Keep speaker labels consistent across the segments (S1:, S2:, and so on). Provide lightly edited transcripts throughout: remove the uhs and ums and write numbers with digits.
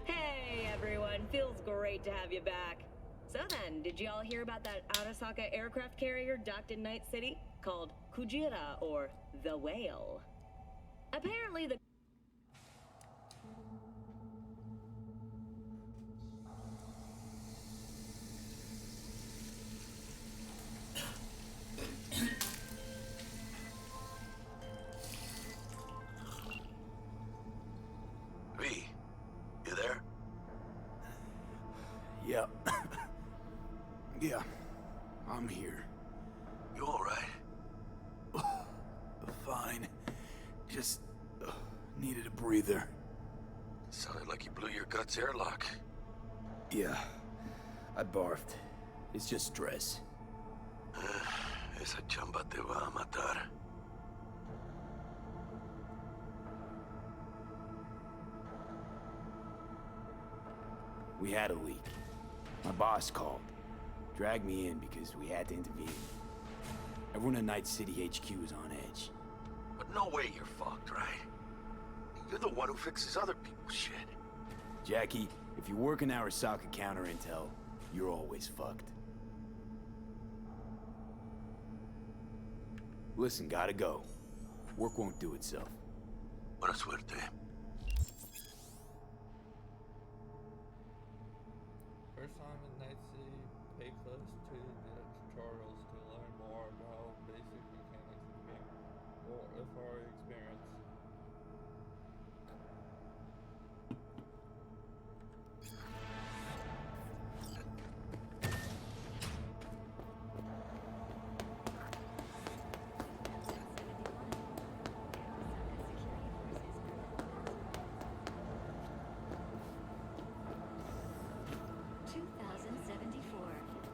S1: Hey everyone, feels great to have you back. So then, did you all hear about that Arasaka aircraft carrier docked in Night City? Called Kujira, or the Whale? Apparently the
S2: V, you there?
S3: Yeah. Yeah, I'm here.
S2: You alright?
S3: Fine. Just needed a breather.
S2: Sounded like you blew your guts airlock.
S3: Yeah, I barfed. It's just stress.
S2: Esa chamba te va a matar.
S3: We had a leak. My boss called. Dragged me in because we had to intervene. Everyone at Night City HQ is on edge.
S2: But no way you're fucked, right? You're the one who fixes other people's shit.
S3: Jackie, if you work in Arasaka counter intel, you're always fucked. Listen, gotta go. Work won't do itself.
S2: Buena suerte.
S4: First time in Night City, pay close to the tutorials to learn more about basic mechanics of the game or FRA experience.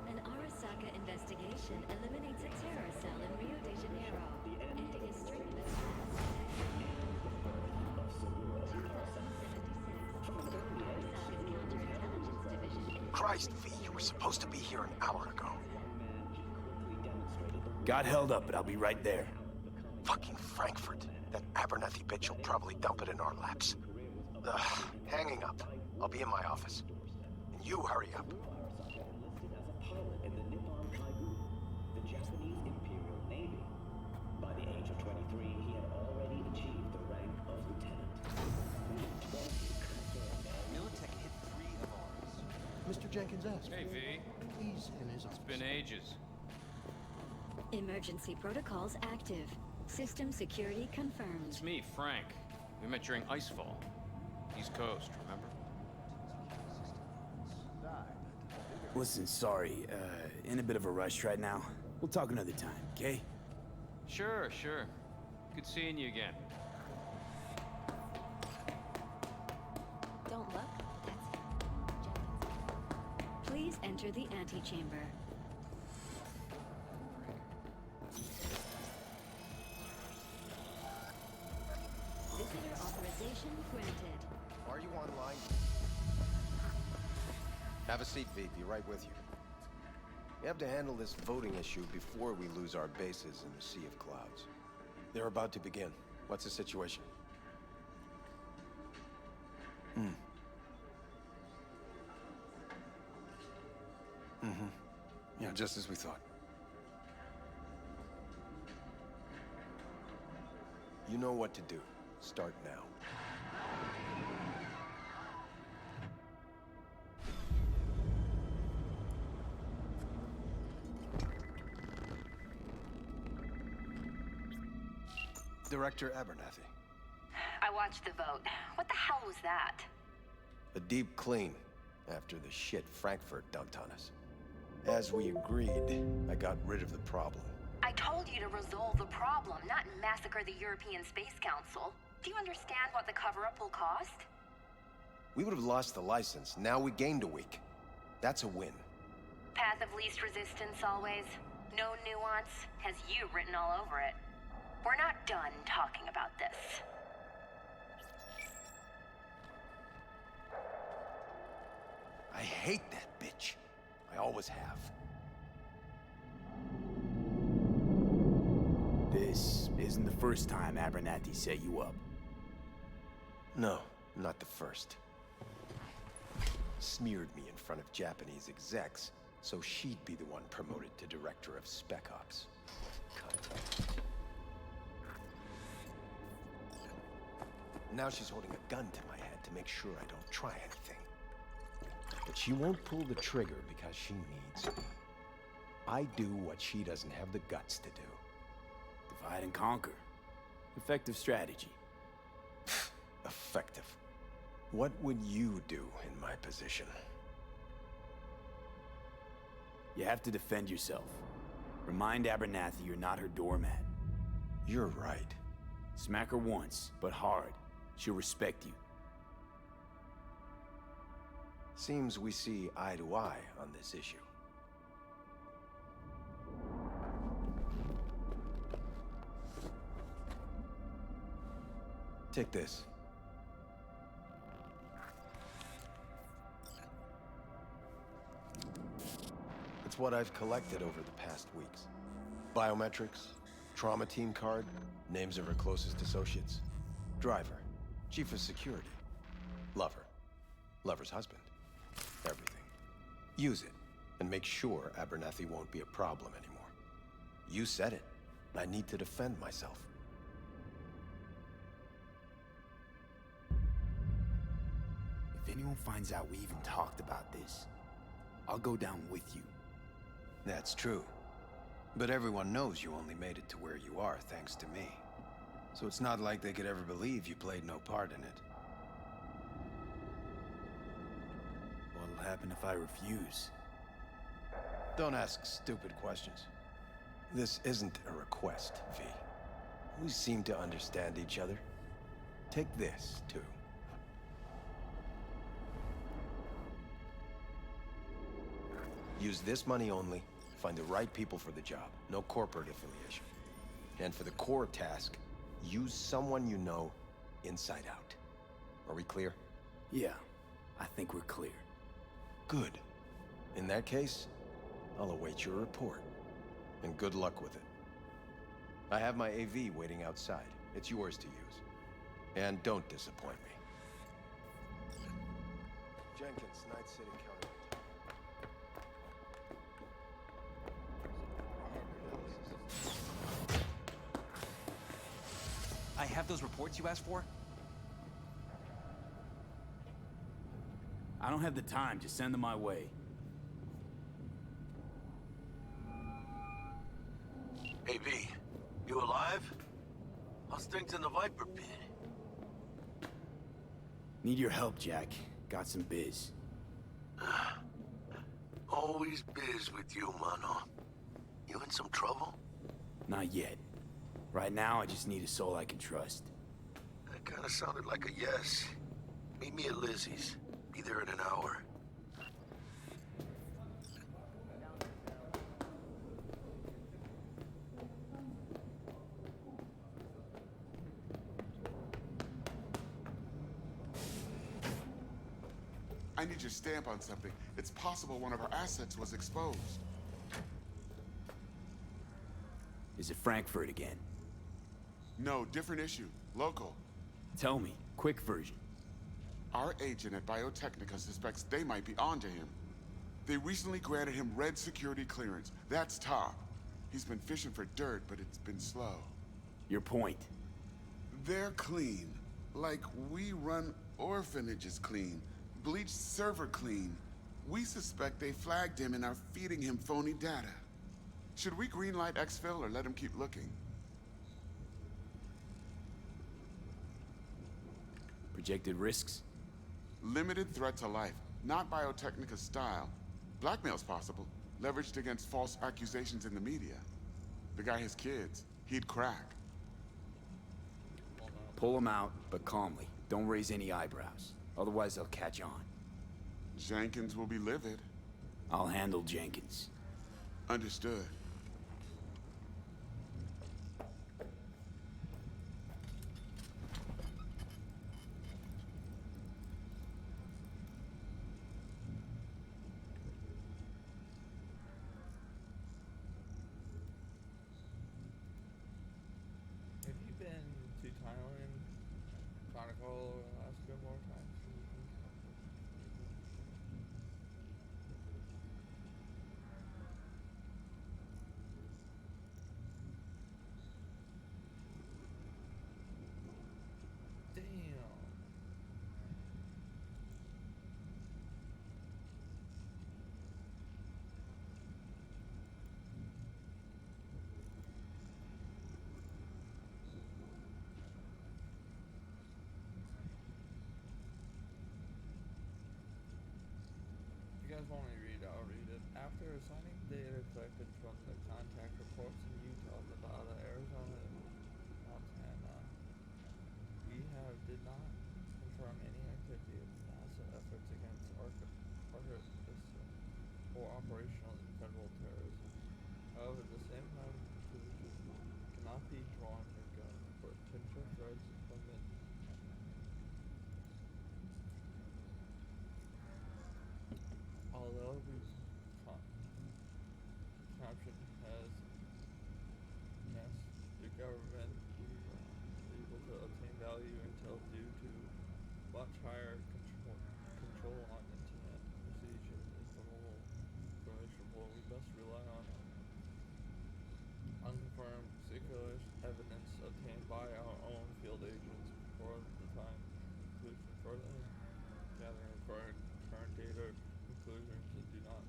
S5: An Arasaka investigation eliminates a terror cell in Rio de Janeiro, ending a string of attacks. 2076. Arasaka's counterintelligence division.
S2: Christ, V, you were supposed to be here an hour ago.
S3: Got held up, but I'll be right there.
S2: Fucking Frankfurt. That Abernathy bitch will probably dump it in our laps. Ugh, hanging up. I'll be in my office. And you hurry up.
S6: Mr. Jenkins asked.
S7: Hey, V.
S6: He's in his office.
S7: It's been ages.
S5: Emergency protocols active. System security confirmed.
S7: It's me, Frank. We met during Icefall. East Coast, remember?
S3: Listen, sorry, in a bit of a rush right now. We'll talk another time, okay?
S7: Sure, sure. Good seeing you again.
S5: Don't look. Please enter the antechamber. Visitor authorization granted.
S8: Are you online? Have a seat, V. Be right with you. We have to handle this voting issue before we lose our bases in the Sea of Clouds. They're about to begin. What's the situation? Yeah, just as we thought. You know what to do. Start now. Director Abernathy.
S9: I watched the vote. What the hell was that?
S8: A deep clean after the shit Frankfurt dumped on us. As we agreed, I got rid of the problem.
S9: I told you to resolve the problem, not massacre the European Space Council. Do you understand what the cover-up will cost?
S8: We would have lost the license. Now we gained a week. That's a win.
S9: Path of least resistance always. No nuance. Has you written all over it. We're not done talking about this.
S8: I hate that bitch. I always have.
S3: This isn't the first time Abernathy set you up.
S8: No, not the first. smeared me in front of Japanese execs, so she'd be the one promoted to Director of Spec Ops. Cunt. Now she's holding a gun to my head to make sure I don't try anything. But she won't pull the trigger because she needs me. I do what she doesn't have the guts to do.
S3: Divide and conquer. Effective strategy.
S8: Effective. What would you do in my position?
S3: You have to defend yourself. Remind Abernathy you're not her doormat.
S8: You're right.
S3: Smack her once, but hard. She'll respect you.
S8: Seems we see eye to eye on this issue. Take this. It's what I've collected over the past weeks. Biometrics, trauma team card, names of her closest associates. Driver, chief of security, lover, lover's husband, everything. Use it, and make sure Abernathy won't be a problem anymore. You said it. I need to defend myself.
S3: If anyone finds out we even talked about this, I'll go down with you.
S8: That's true. But everyone knows you only made it to where you are thanks to me. So it's not like they could ever believe you played no part in it.
S3: What'll happen if I refuse?
S8: Don't ask stupid questions. This isn't a request, V. We seem to understand each other. Take this, too. Use this money only, find the right people for the job, no corporate affiliation. And for the core task, use someone you know inside out. Are we clear?
S3: Yeah, I think we're clear.
S8: Good. In that case, I'll await your report. And good luck with it. I have my AV waiting outside. It's yours to use. And don't disappoint me. Jenkins, Night City County.
S10: I have those reports you asked for?
S3: I don't have the time, just send them my way.
S11: Hey, V, you alive? How's things in the Viper pit?
S3: Need your help, Jack. Got some biz.
S11: Always biz with you, mano. You in some trouble?
S3: Not yet. Right now, I just need a soul I can trust.
S11: That kinda sounded like a yes. Meet me at Lizzie's. Be there in an hour.
S12: I need your stamp on something. It's possible one of our assets was exposed.
S3: Is it Frankfurt again?
S12: No, different issue. Local.
S3: Tell me, quick version.
S12: Our agent at Biotechnica suspects they might be onto him. They recently granted him red security clearance. That's top. He's been fishing for dirt, but it's been slow.
S3: Your point?
S12: They're clean. Like we run orphanages clean. Bleached server clean. We suspect they flagged him and are feeding him phony data. Should we greenlight exfil or let him keep looking?
S3: Projected risks?
S12: Limited threat to life, not Biotechnica style. Blackmail's possible, leveraged against false accusations in the media. The guy has kids. He'd crack.
S3: Pull him out, but calmly. Don't raise any eyebrows. Otherwise, they'll catch on.
S12: Jenkins will be livid.
S3: I'll handle Jenkins.
S12: Understood.
S4: Have you been to Thailand, Chronicle, or Alaska more times? guys want me to read it, I'll read it. After assigning data collected from the contact reports in Utah, Nevada, Arizona, and Montana, we did not confirm any activity of NASA efforts against artificial or operational and federal terrorism. However, at the same time, conclusions cannot be drawn regarding potential threats from it. Although the caption has messed the government, we were able to obtain value intel due to much higher control on internet procedure information pool. We must rely on unconfirmed particular evidence obtained by our own field agents before the time conclusion. Further gathering current data conclusions and do not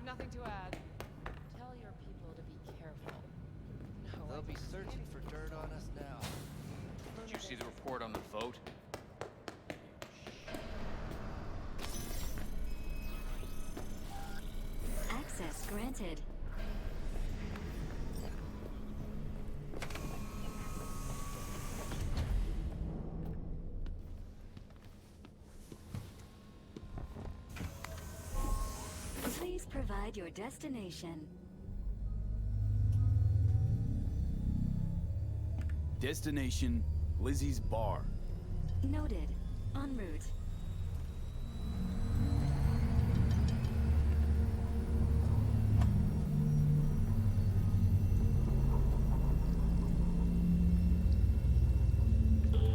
S13: Nothing to add. Tell your people to be careful. No,
S14: they'll be searching for dirt on us now.
S7: Did you see the report on the vote?
S5: Access granted. Please provide your destination.
S3: Destination, Lizzie's Bar.
S5: Noted. En route.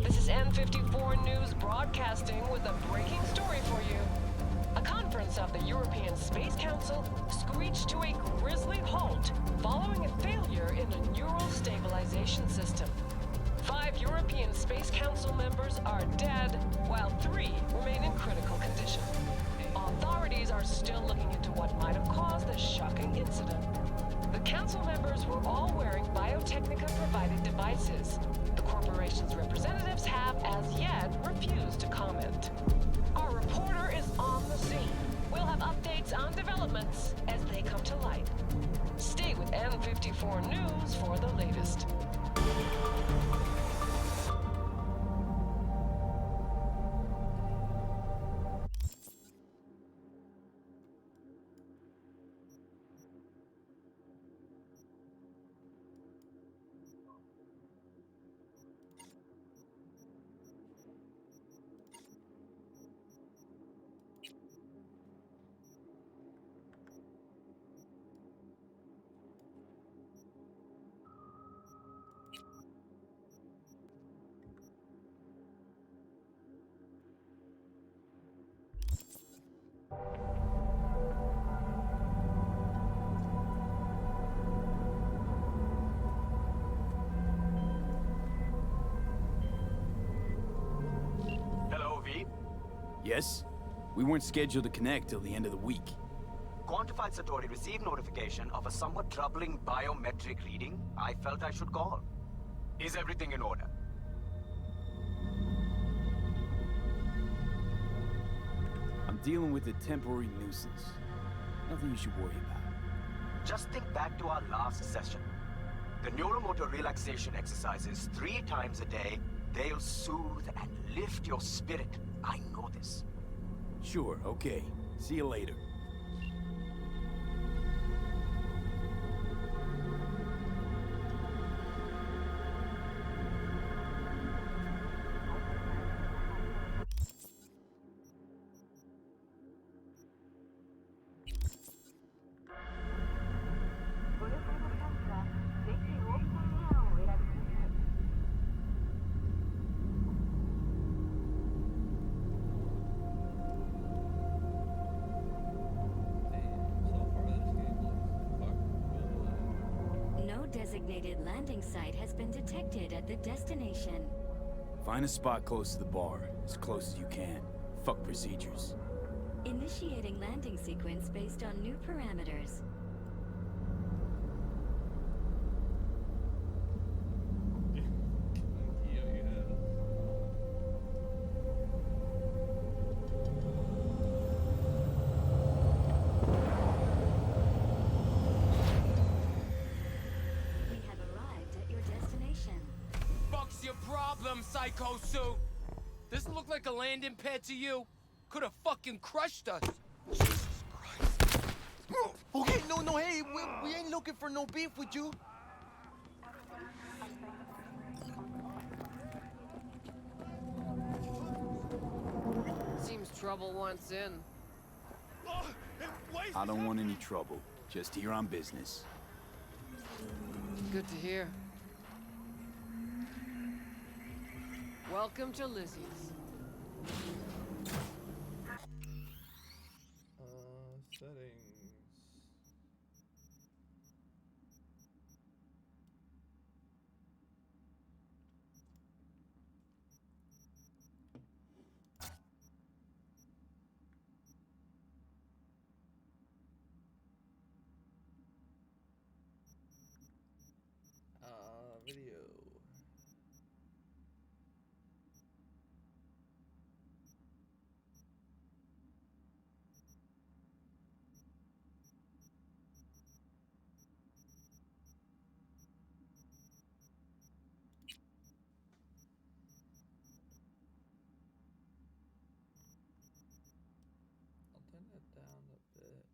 S15: This is N54 News broadcasting with a breaking story for you. A conference of the European Space Council screeched to a grisly halt following a failure in a neural stabilization system. 5 European Space Council members are dead, while 3 remain in critical condition. Authorities are still looking into what might have caused this shocking incident. The council members were all wearing Biotechnica-provided devices. The corporation's representatives have, as yet, refused to comment. Our reporter is on the scene. We'll have updates on developments as they come to light. Stay with N54 News for the latest.
S3: Yes? We weren't scheduled to connect till the end of the week.
S16: Quantified Satori received notification of a somewhat troubling biometric reading. I felt I should call. Is everything in order?
S3: I'm dealing with a temporary nuisance. Nothing you should worry about.
S16: Just think back to our last session. The neuromotor relaxation exercises 3 times a day. They'll soothe and lift your spirit. I know this.
S3: Sure, okay. See you later.
S5: No designated landing site has been detected at the destination.
S3: Find a spot close to the bar, as close as you can. Fuck procedures.
S5: Initiating landing sequence based on new parameters. We have arrived at your destination.
S17: Fuck's your problem, Psycho Suit? Doesn't look like a landing pad to you. Could have fucking crushed us. Jesus Christ.
S6: Okay, no, hey, we ain't looking for no beef with you.
S13: Seems trouble wants in.
S3: I don't want any trouble. Just here on business.
S13: Good to hear. Welcome to Lizzie's.
S4: Settings. Video. I'll turn that down a bit.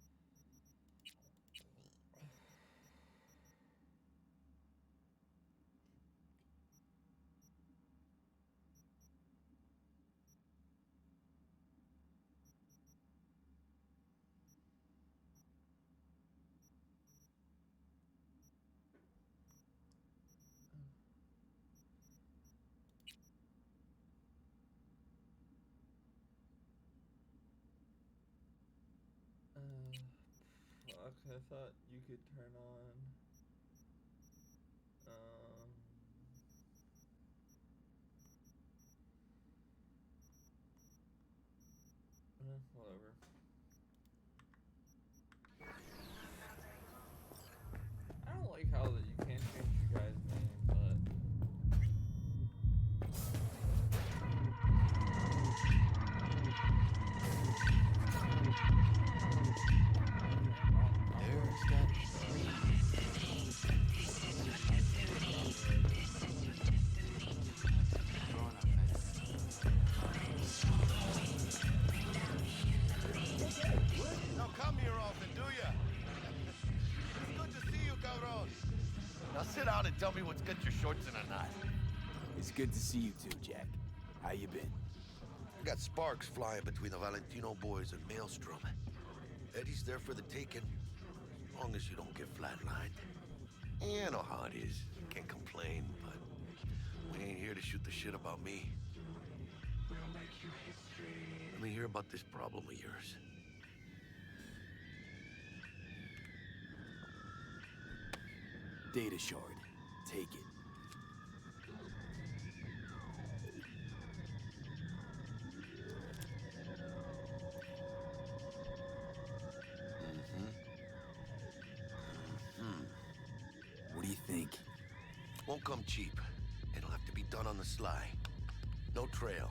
S4: Fuck, I thought you could turn on whatever. I don't like how that you can't change your guy's name, but
S6: There's that.
S11: Now come here often, do ya? It's good to see you, cabron. Now sit down and tell me what's got your shorts in a knot.
S3: It's good to see you too, Jack. How you been?
S11: I got sparks flying between the Valentino boys and Maelstrom. Eddie's there for the taking, as long as you don't get flatlined. Yeah, I know how it is. Can't complain, but we ain't here to shoot the shit about me. Let me hear about this problem of yours.
S3: Data shard. Take it. What do you think?
S11: Won't come cheap. It'll have to be done on the sly. No trail.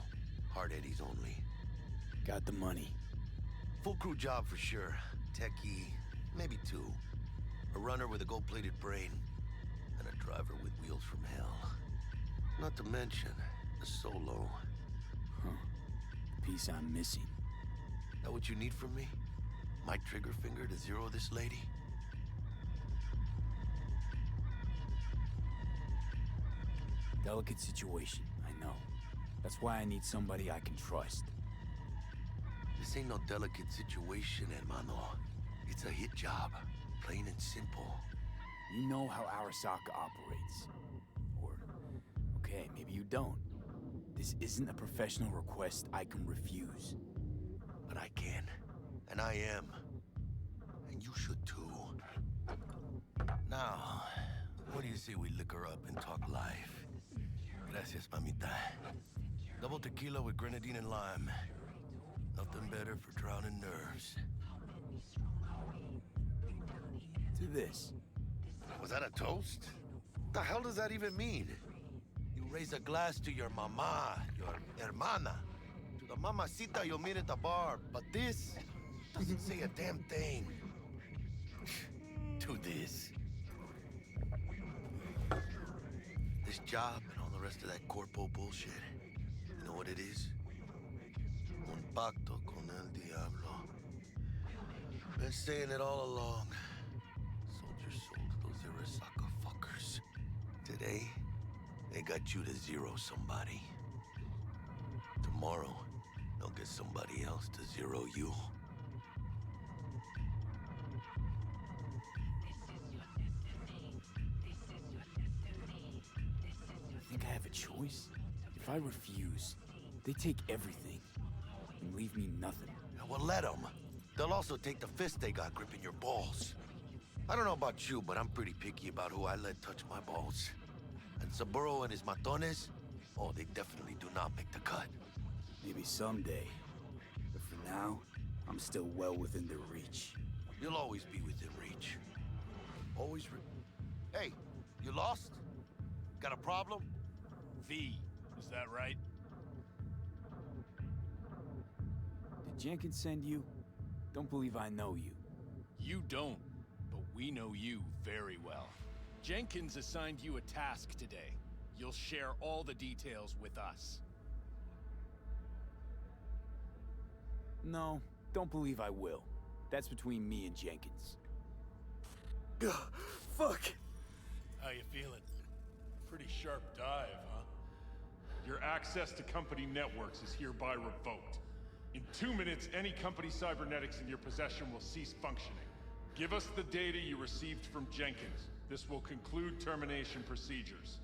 S11: Hard eddies only.
S3: Got the money.
S11: Full crew job for sure. Techie, maybe two. A runner with a gold-plated brain. And a driver with wheels from hell. Not to mention, a solo.
S3: Huh. The piece I'm missing.
S11: That what you need from me? My trigger finger to zero this lady?
S3: Delicate situation, I know. That's why I need somebody I can trust.
S11: This ain't no delicate situation, hermano. It's a hit job. Plain and simple.
S3: You know how Arasaka operates. Or, okay, maybe you don't. This isn't a professional request I can refuse.
S11: But I can. And I am. And you should too. Now, you say we liquor up and talk life? Gracias, mamita. Double tequila with grenadine and lime. Nothing better for drowning nerves.
S3: To this.
S11: Was that a toast? The hell does that even mean? You raise a glass to your mama, your hermana, to the mamacita you'll meet at the bar, but this doesn't say a damn thing. To this. This job and all the rest of that corpo bullshit. You know what it is? Un pacto con el diablo. Been saying it all along. Sold your soul to those Arasaka fuckers. Today, they got you to zero somebody. Tomorrow, they'll get somebody else to zero you.
S3: I think I have a choice. If I refuse, they take everything and leave me nothing.
S11: Well, let them. They'll also take the fist they got gripping your balls. I don't know about you, but I'm pretty picky about who I let touch my balls. And Saburo and his matones, oh, they definitely do not make the cut.
S3: Maybe someday. But for now, I'm still well within their reach.
S11: You'll always be within reach. Always Hey, you lost? Got a problem?
S18: V, is that right?
S3: Did Jenkins send you? Don't believe I know you.
S18: You don't, but we know you very well. Jenkins assigned you a task today. You'll share all the details with us.
S3: No, don't believe I will. That's between me and Jenkins. Ugh, fuck!
S18: How you feeling? Pretty sharp dive, huh?
S19: Your access to company networks is hereby revoked. In 2 minutes, any company cybernetics in your possession will cease functioning. Give us the data you received from Jenkins. This will conclude termination procedures.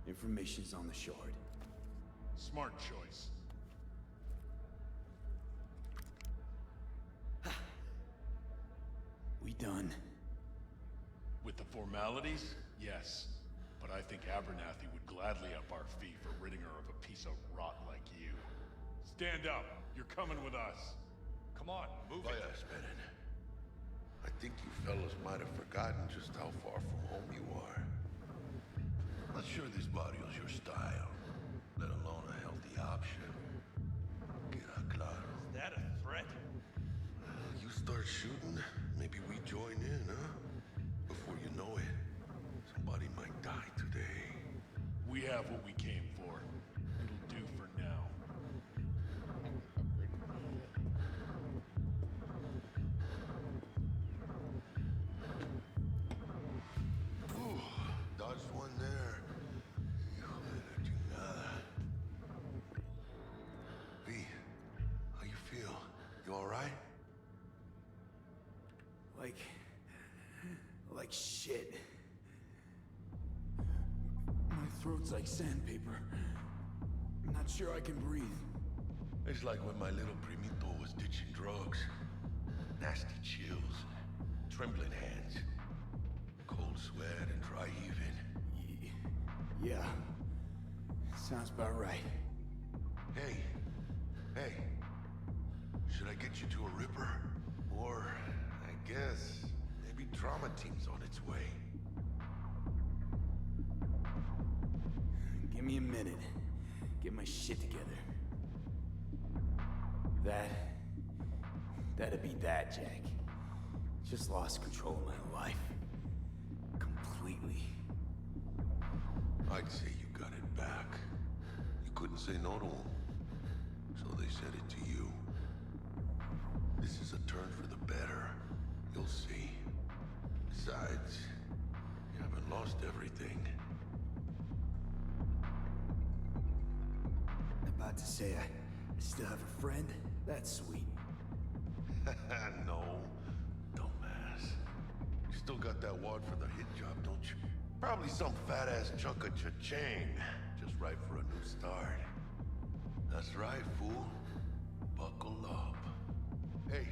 S3: Information's on the shard.
S19: Smart choice.
S3: We done?
S19: With the formalities, yes. But I think Abernathy would gladly up our fee for ridding her of a piece of rot like you. Stand up. You're coming with us. Come on, move it.
S11: Bennett. I think you fellas might have forgotten just how far from home you are. Not sure this barrio's your style, let alone a healthy option. Queda claro.
S14: Is that a threat?
S11: You start shooting, maybe we join in, huh? Before you know it, somebody might die today.
S19: We have what we came for. It'll do for now.
S11: Ooh, dodged one there. V, how you feel? You all right?
S3: Like shit. My throat's like sandpaper. I'm not sure I can breathe.
S11: It's like when my little primito was ditching drugs. Nasty chills, trembling hands, cold sweat and dry heaving.
S3: Yeah. Sounds about right.
S11: Hey. Should I get you to a Ripper? Or, I guess, maybe trauma team's on its way.
S3: Give me a minute. Get my shit together. That'd be that, Jack. Just lost control of my life. Completely.
S11: I'd say you got it back. You couldn't say no to them. So they said it to you. This is a turn for the better. You'll see. Besides, you haven't lost everything.
S3: About to say I still have a friend? That's sweet.
S11: No, dumbass. You still got that wad for the hit job, don't you? Probably some fat-ass chunk of cha-ching. Just right for a new start. That's right, fool. Buckle up. Hey,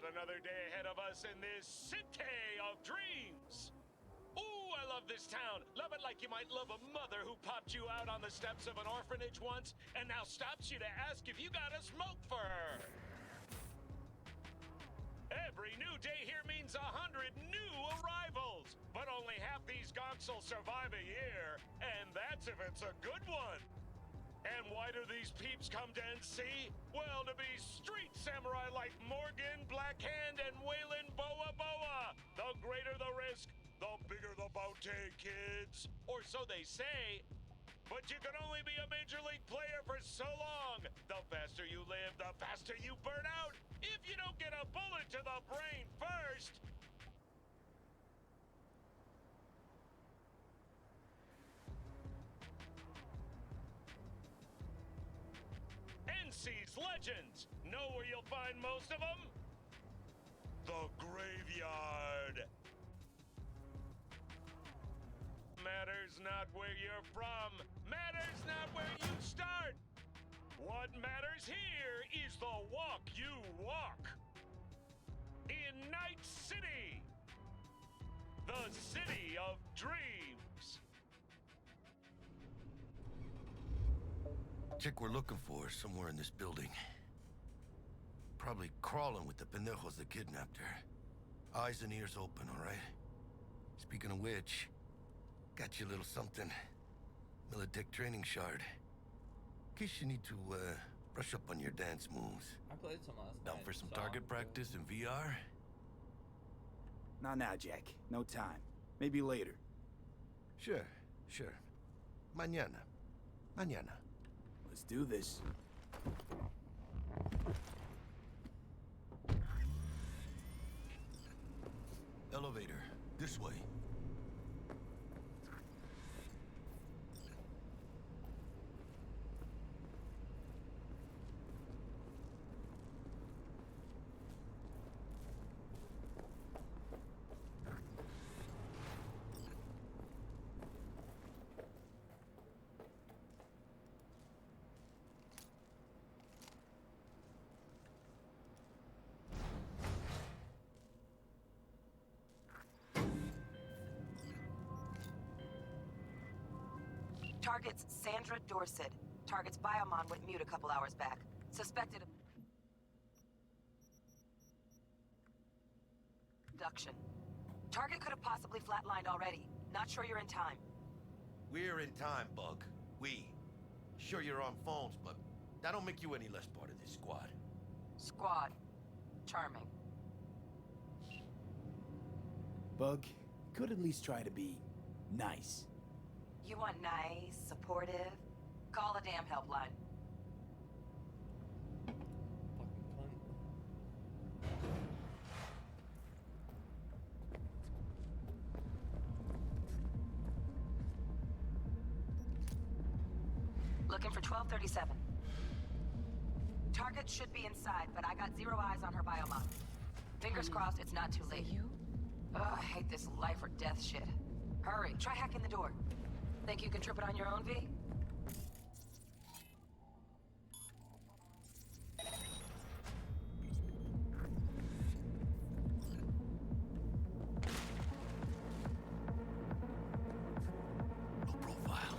S20: another day ahead of us in this city of dreams. Ooh, I love this town. Love it like you might love a mother who popped you out on the steps of an orphanage once and now stops you to ask if you got a smoke for her. Every new day here means 100 new arrivals, but only half these gonks will survive a year, and that's if it's a good one. And why do these peeps come to NC? Well, to be street samurai like Morgan, Blackhand, and Waylon Boa Boa. The greater the risk, the bigger the bounty, kids. Or so they say. But you can only be a major league player for so long. The faster you live, the faster you burn out. If you don't get a bullet to the brain first. NC's legends. Know where you'll find most of them? The graveyard. Matters not where you're from. Matters not where you start. What matters here is the walk you walk. In Night City. The city of dreams.
S11: Chick we're looking for is somewhere in this building. Probably crawling with the pendejos that kidnapped her. Eyes and ears open, all right? Speaking of which, got you a little something. Militech training shard. In case you need to, brush up on your dance moves.
S4: I played some last
S11: Down
S4: night.
S11: for some
S4: Saw
S11: target
S4: him,
S11: practice in VR?
S3: Not now, Jack. No time. Maybe later.
S11: Sure. Mañana.
S3: Let's do this.
S11: Elevator. This way.
S21: Target's Sandra Dorset. Target's Biomon went mute a couple hours back. Suspected abduction. Target could have possibly flatlined already. Not sure you're in time.
S11: We're in time, Bug. Sure you're on phones, but that don't make you any less part of this squad.
S21: Squad. Charming.
S3: Bug, could at least try to be nice.
S21: You want nice, supportive? Call a damn helpline. Looking for 1237. Target should be inside, but I got zero eyes on her biomon. Fingers crossed it's not too late. Ugh, I hate this life or death shit. Hurry, try hacking the door. Think you can trip it on your own, V?
S11: No profile.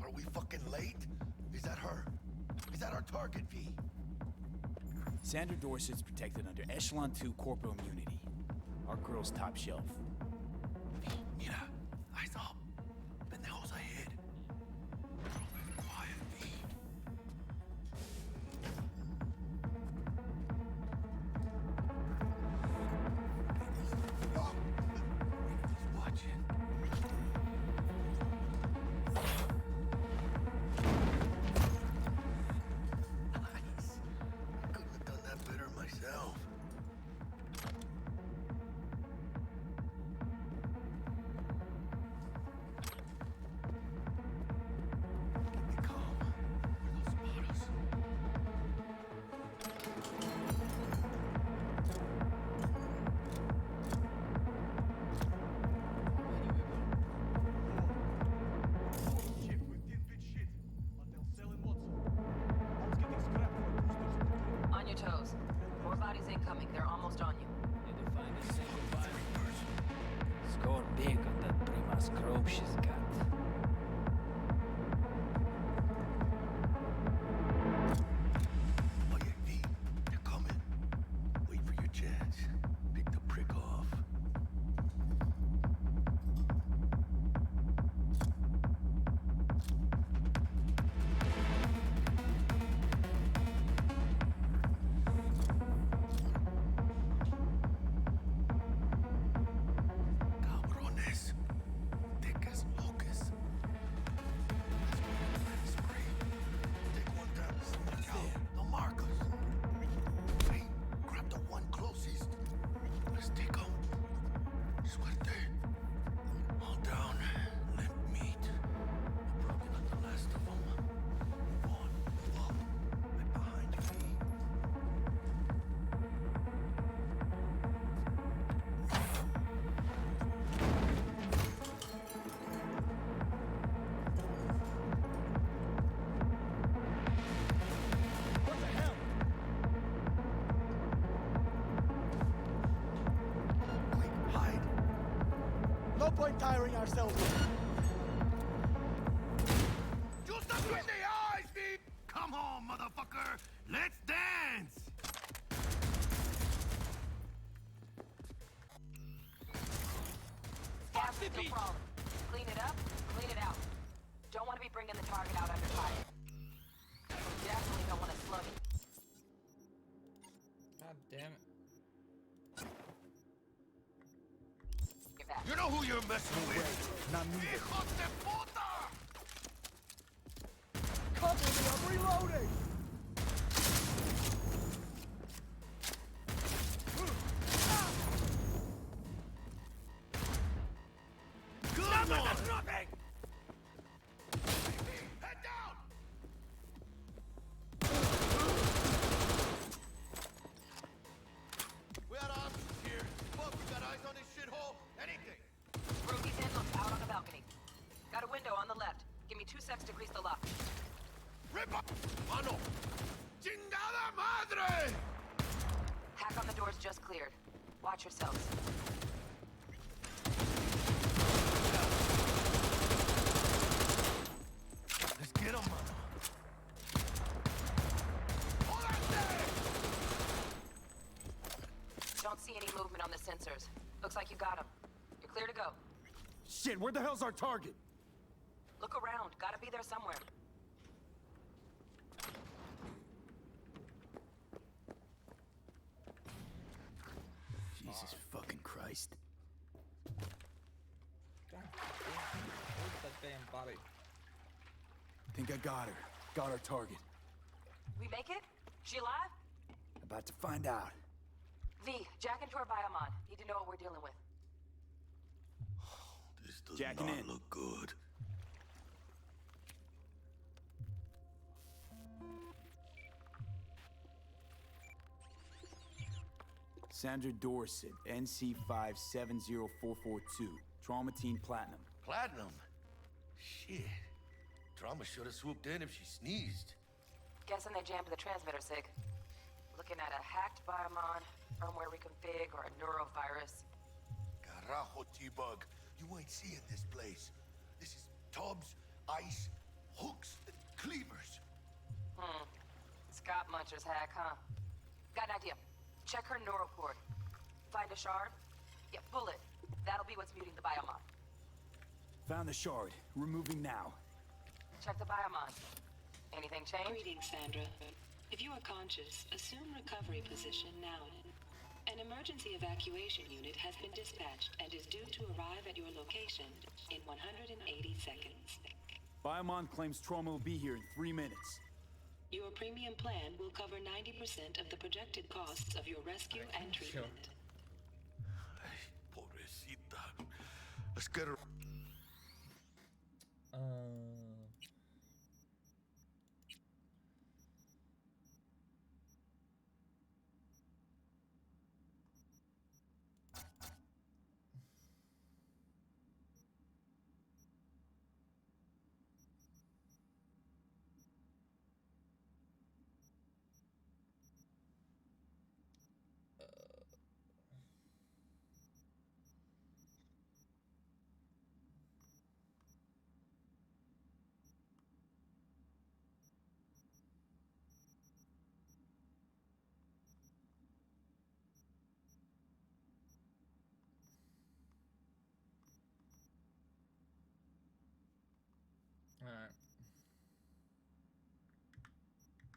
S11: Are we fucking late? Is that her? Is that our target, V?
S3: Sandra Dorset's protected under Echelon 2 corporal immunity. Our girl's top shelf.
S11: Mira, eyes up. Pendejos ahead. Quiet, V. He's watching. Nice. Couldn't have done that better myself.
S21: bodies incoming. They're almost on you.
S14: Need to find a single body. Score big on that Prima's probe she's got.
S11: Oh yeah, V, they're coming. Wait for your chance. Pick the prick off. Cabrones. Thick as locusts. Spray. Take one down. Watch out. They'll mark us. Hey, grab the one closest. Let's take them. Suerte. All down. Limp meat. We're probably not the last of them. Move on. Move up. Right behind you, V.
S14: What the hell?
S11: Quick, hide.
S14: No point tiring ourselves.
S11: Just up in the eyes, V! Come on, motherfucker! Let's dance!
S21: Gas is no problem. Clean it up, clean it out. Don't want to be bringing the target out under fire. Definitely don't want to slug it.
S4: God damn it.
S21: Get back.
S11: You know who you're messing with?
S14: Not me.
S11: Hijos de puta!
S14: Cover me, I'm reloading!
S11: Good one! Head down! We had options here. Look, we got eyes on this shithole. Anything.
S21: Rookie's in, look out on the balcony. Got a window on the left. Give me 2 secs to grease the lock.
S11: Rip up! Mano! Chingada madre!
S21: Hack on the doors just cleared. Watch yourselves.
S11: Let's get him, mano. Hold on there!
S21: Don't see any movement on the sensors. Looks like you got him. You're clear to go.
S3: Shit, where the hell's our target?
S21: Look around. Gotta be there somewhere.
S3: Jesus fucking Christ.
S4: God damn. Where's that damn body?
S3: Think I got her. Got our target.
S21: We make it? She alive?
S3: About to find out.
S21: V, jack into her biomon. Need to know what we're dealing with.
S11: This does
S3: Jacking
S11: not
S3: in.
S11: look good.
S3: Sandra Dorset, NC570442. Trauma Team Platinum.
S11: Platinum? Shit. Drama should have swooped in if she sneezed.
S21: Guessing they jammed the transmitter, Sig. Looking at a hacked biomon, firmware reconfig, or a neurovirus.
S11: Carajo, T-Bug. You ain't seeing this place. This is tubs, ice, hooks, and cleavers.
S21: Scott Muncher's hack, huh? Got an idea. Check her neural cord. Find a shard? Yeah, pull it. That'll be what's muting the biomon.
S3: Found the shard. Removing now.
S21: Check the biomon. Anything change?
S1: Greetings, Sandra. If you are conscious, assume recovery position now. An emergency evacuation unit has been dispatched and is due to arrive at your location in 180 seconds.
S3: Biomon claims trauma will be here in 3 minutes.
S1: Your premium plan will cover 90% of the projected costs of your rescue and treatment.
S11: Pobrecita. Let's get her.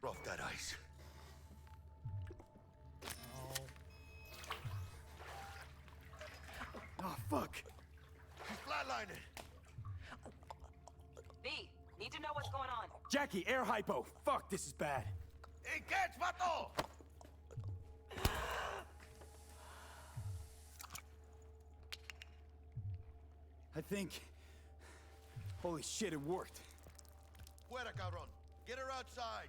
S11: Off that ice.
S3: Oh, fuck.
S11: She's flatlining.
S21: B, need to know what's going on.
S3: Jackie, air hypo. Fuck, this is bad.
S11: Hey, catch, vato!
S3: I think... Holy shit, it worked.
S11: Fuera, cabrón. Get her outside.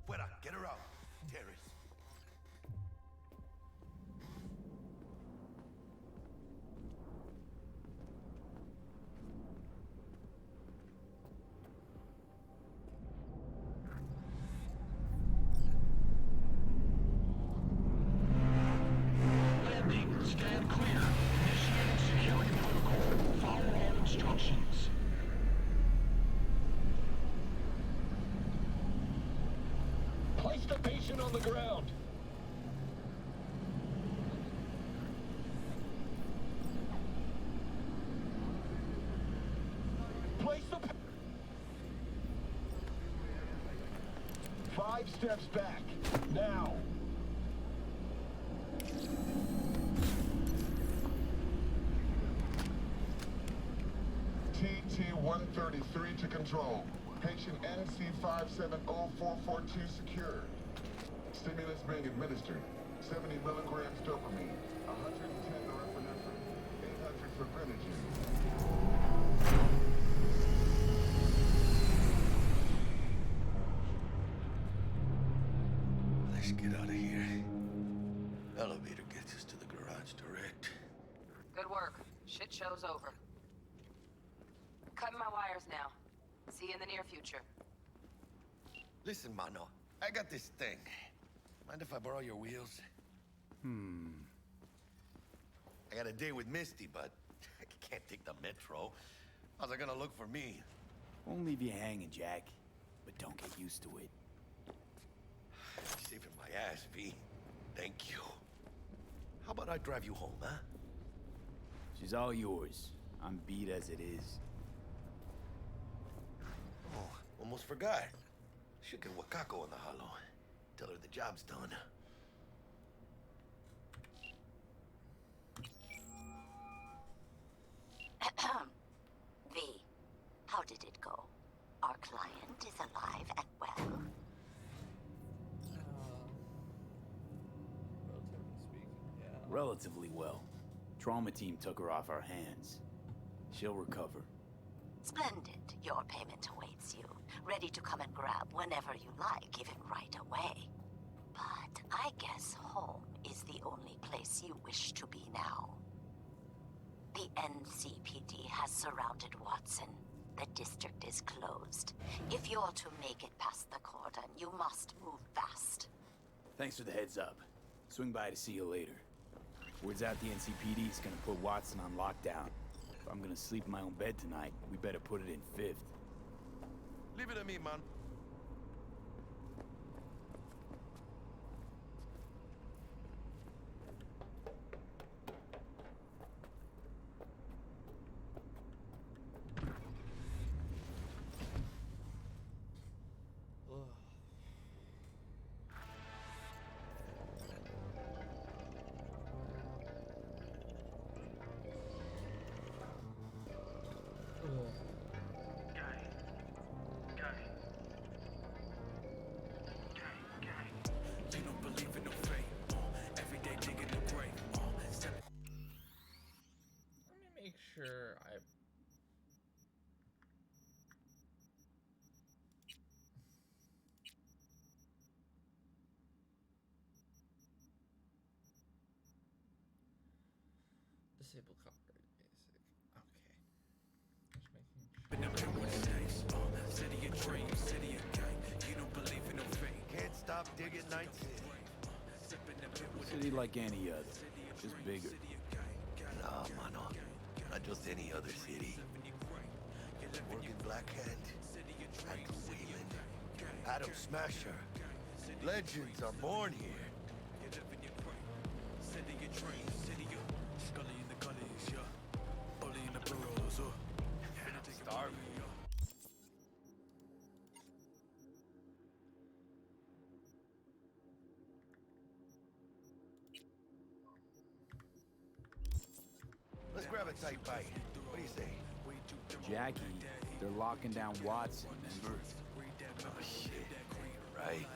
S11: Fuera, get her out. Terrace.
S20: Landing. Stand clear. Initiating security protocol. Follow all instructions. Place the patient on the ground. Place the... 5 steps back. Now. TT-133 to control. Patient NC570442 secured. Stimulus being administered. 70 milligrams dopamine. 110 norepinephrine. 800 fibrinogen.
S11: Let's get out of here. Elevator gets us to the garage direct.
S21: Good work. Shit show's over. Cutting my wires now. See you in the near future.
S11: Listen, mano. I got this thing. Mind if I borrow your wheels? I got a date with Misty, but I can't take the metro. How's it gonna look for me?
S3: Won't leave you hanging, Jack. But don't get used to it.
S11: Saving my ass, V. Thank you. How about I drive you home, huh?
S3: She's all yours. I'm beat as it is.
S11: Oh, almost forgot. Should get Wakako on the hollow. Tell her the job's done.
S2: V, how did it go? Our client is alive and well.
S3: Relatively well. Trauma team took her off our hands. She'll recover.
S2: Splendid. Your payment awaits you. Ready to come and grab whenever you like, even right away. But I guess home is the only place you wish to be now. The NCPD has surrounded Watson. The district is closed. If you're to make it past the cordon, you must move fast.
S3: Thanks for the heads up. Swing by to see you later. Word's out the NCPD is gonna put Watson on lockdown. If I'm gonna sleep in my own bed tonight, we better put it in 5th.
S11: Leave it to me, man.
S4: Make sure I... Disable copyright basic. Okay.
S11: Can't stop digging Night City.
S3: City like any other, just bigger.
S11: Nah, mano. Not just any other city. Morgan Blackhand, Andrew Wayland, Adam Smasher. Legends are born here. grab a tight bite. What do you say?
S3: Jackie, they're locking down Watson, remember?
S11: Oh, shit. Right.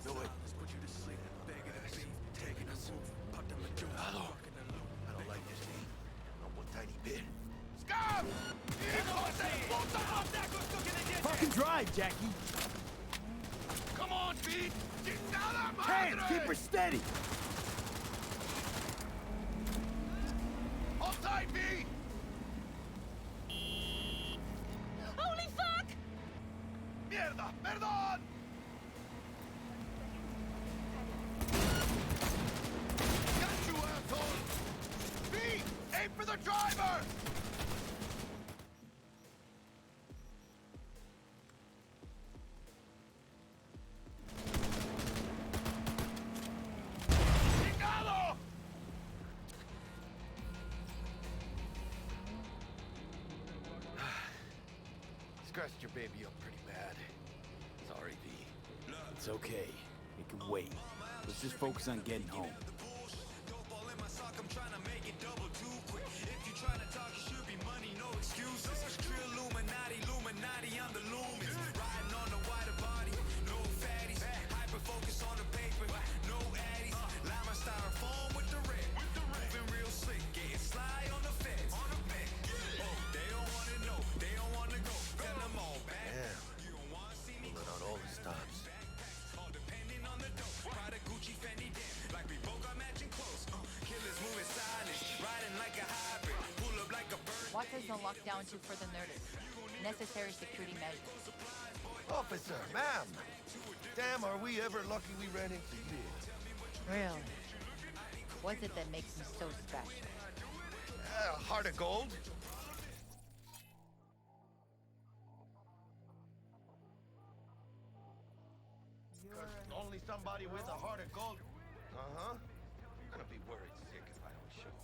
S11: Do it. Taking us. Hello. I don't like this thing. Not one tiny bit. Scum!
S3: Fucking drive, Jackie!
S11: Come on, Pete!
S3: Hands, keep her steady!
S11: Hold tight, V!
S21: Holy fuck!
S11: Mierda! Perdón! Got you, asshole! V! Aim for the driver! Chingado! Scratched your baby up pretty bad. Sorry, V.
S3: It's okay. It can wait. Let's just focus on getting home.
S11: Pulling out all the stops.
S9: Watson's on lockdown to further notice. Necessary security measures.
S11: Officer, ma'am! Damn, are we ever lucky we ran into you.
S9: Really? What's it that makes him so special?
S11: Heart of gold? Only somebody with a heart of gold. Uh-huh. I'm gonna be worried sick if I don't show.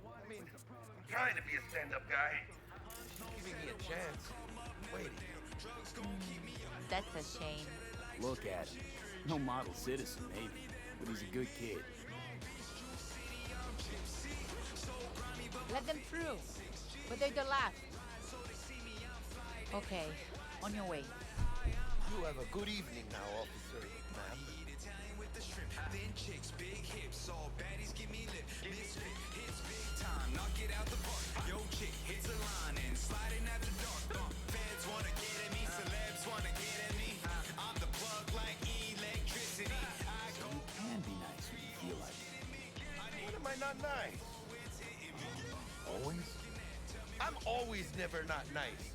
S11: I mean, I'm trying to be a stand-up guy. Giving me a chance. Waiting.
S9: That's a shame.
S3: Look at him. No model citizen, maybe, but he's a good kid.
S9: Let them through. But they're the last. Okay, on your way.
S11: You have a good evening now, officer, ma'am. Thin chicks, big hips, all baddies give me lip. Misfit hits big time, knock it out the park. Yo, chick hits a line and sliding after dark. Feds wanna get at me, celebs wanna get at me. I'm the plug like electricity.
S3: You can be nice when you feel like it.
S11: When am I not nice? Always? I'm always never not nice.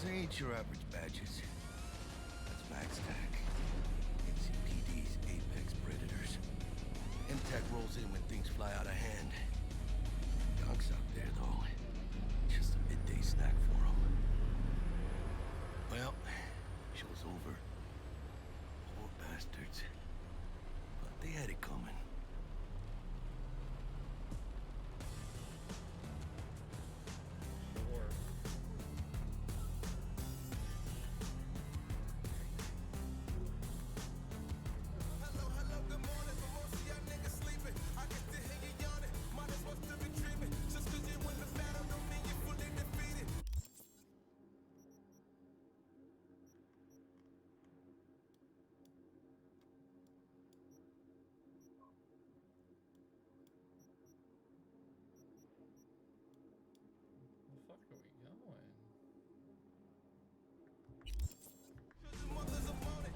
S11: Ain't your average badges. That's MaxTac. NCPD's apex predators. MTAC rolls in when things fly out of hand. Donk's out there, though. Just a midday snack for him. Well, show's over. Poor bastards. But they had it coming.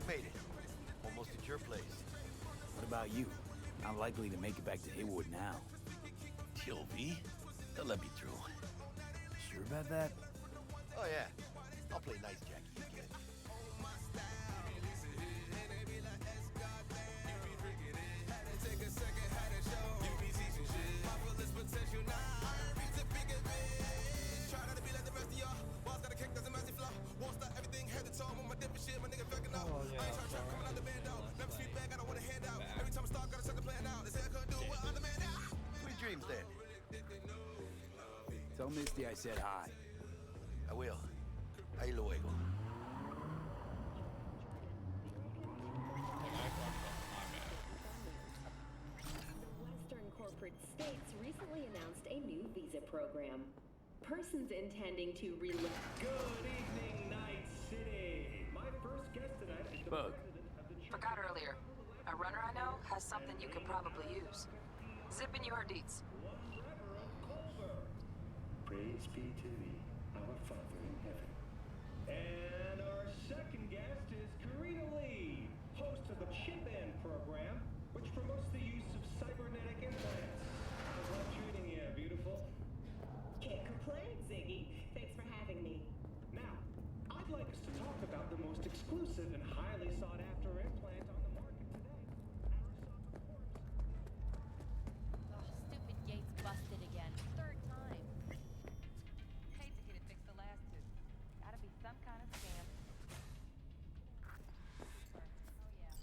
S11: Made it. Almost at your place.
S3: What about you? Not likely to make it back to Haywood now.
S11: Chill, V. They'll let me through.
S3: Sure about that?
S11: Oh, yeah. I'll play nice Jackie again.
S3: Tell Misty I said hi.
S11: I will. Ahí luego.
S8: Western corporate states recently announced a new visa program. Persons intending to relocate.
S22: Good evening, Night City. My first guest tonight is the
S3: Bug.
S22: president of the
S21: Forgot earlier. A runner I know has something you could probably use. Zip in your deets.
S22: Praise be to thee, our Father in heaven. And our second guest is Karina Lee, host of the Chip In program, which promotes the use of cybernetic implants. How's life treating you, beautiful?
S8: Can't complain, Ziggy. Thanks for having me.
S22: Now, I'd like us to talk about the most exclusive and highly sought after implant on the market today.
S9: Ugh, stupid gate's busted again. Third time. Hate to get it fixed the last two. Gotta be some kind of scam. Oh yeah.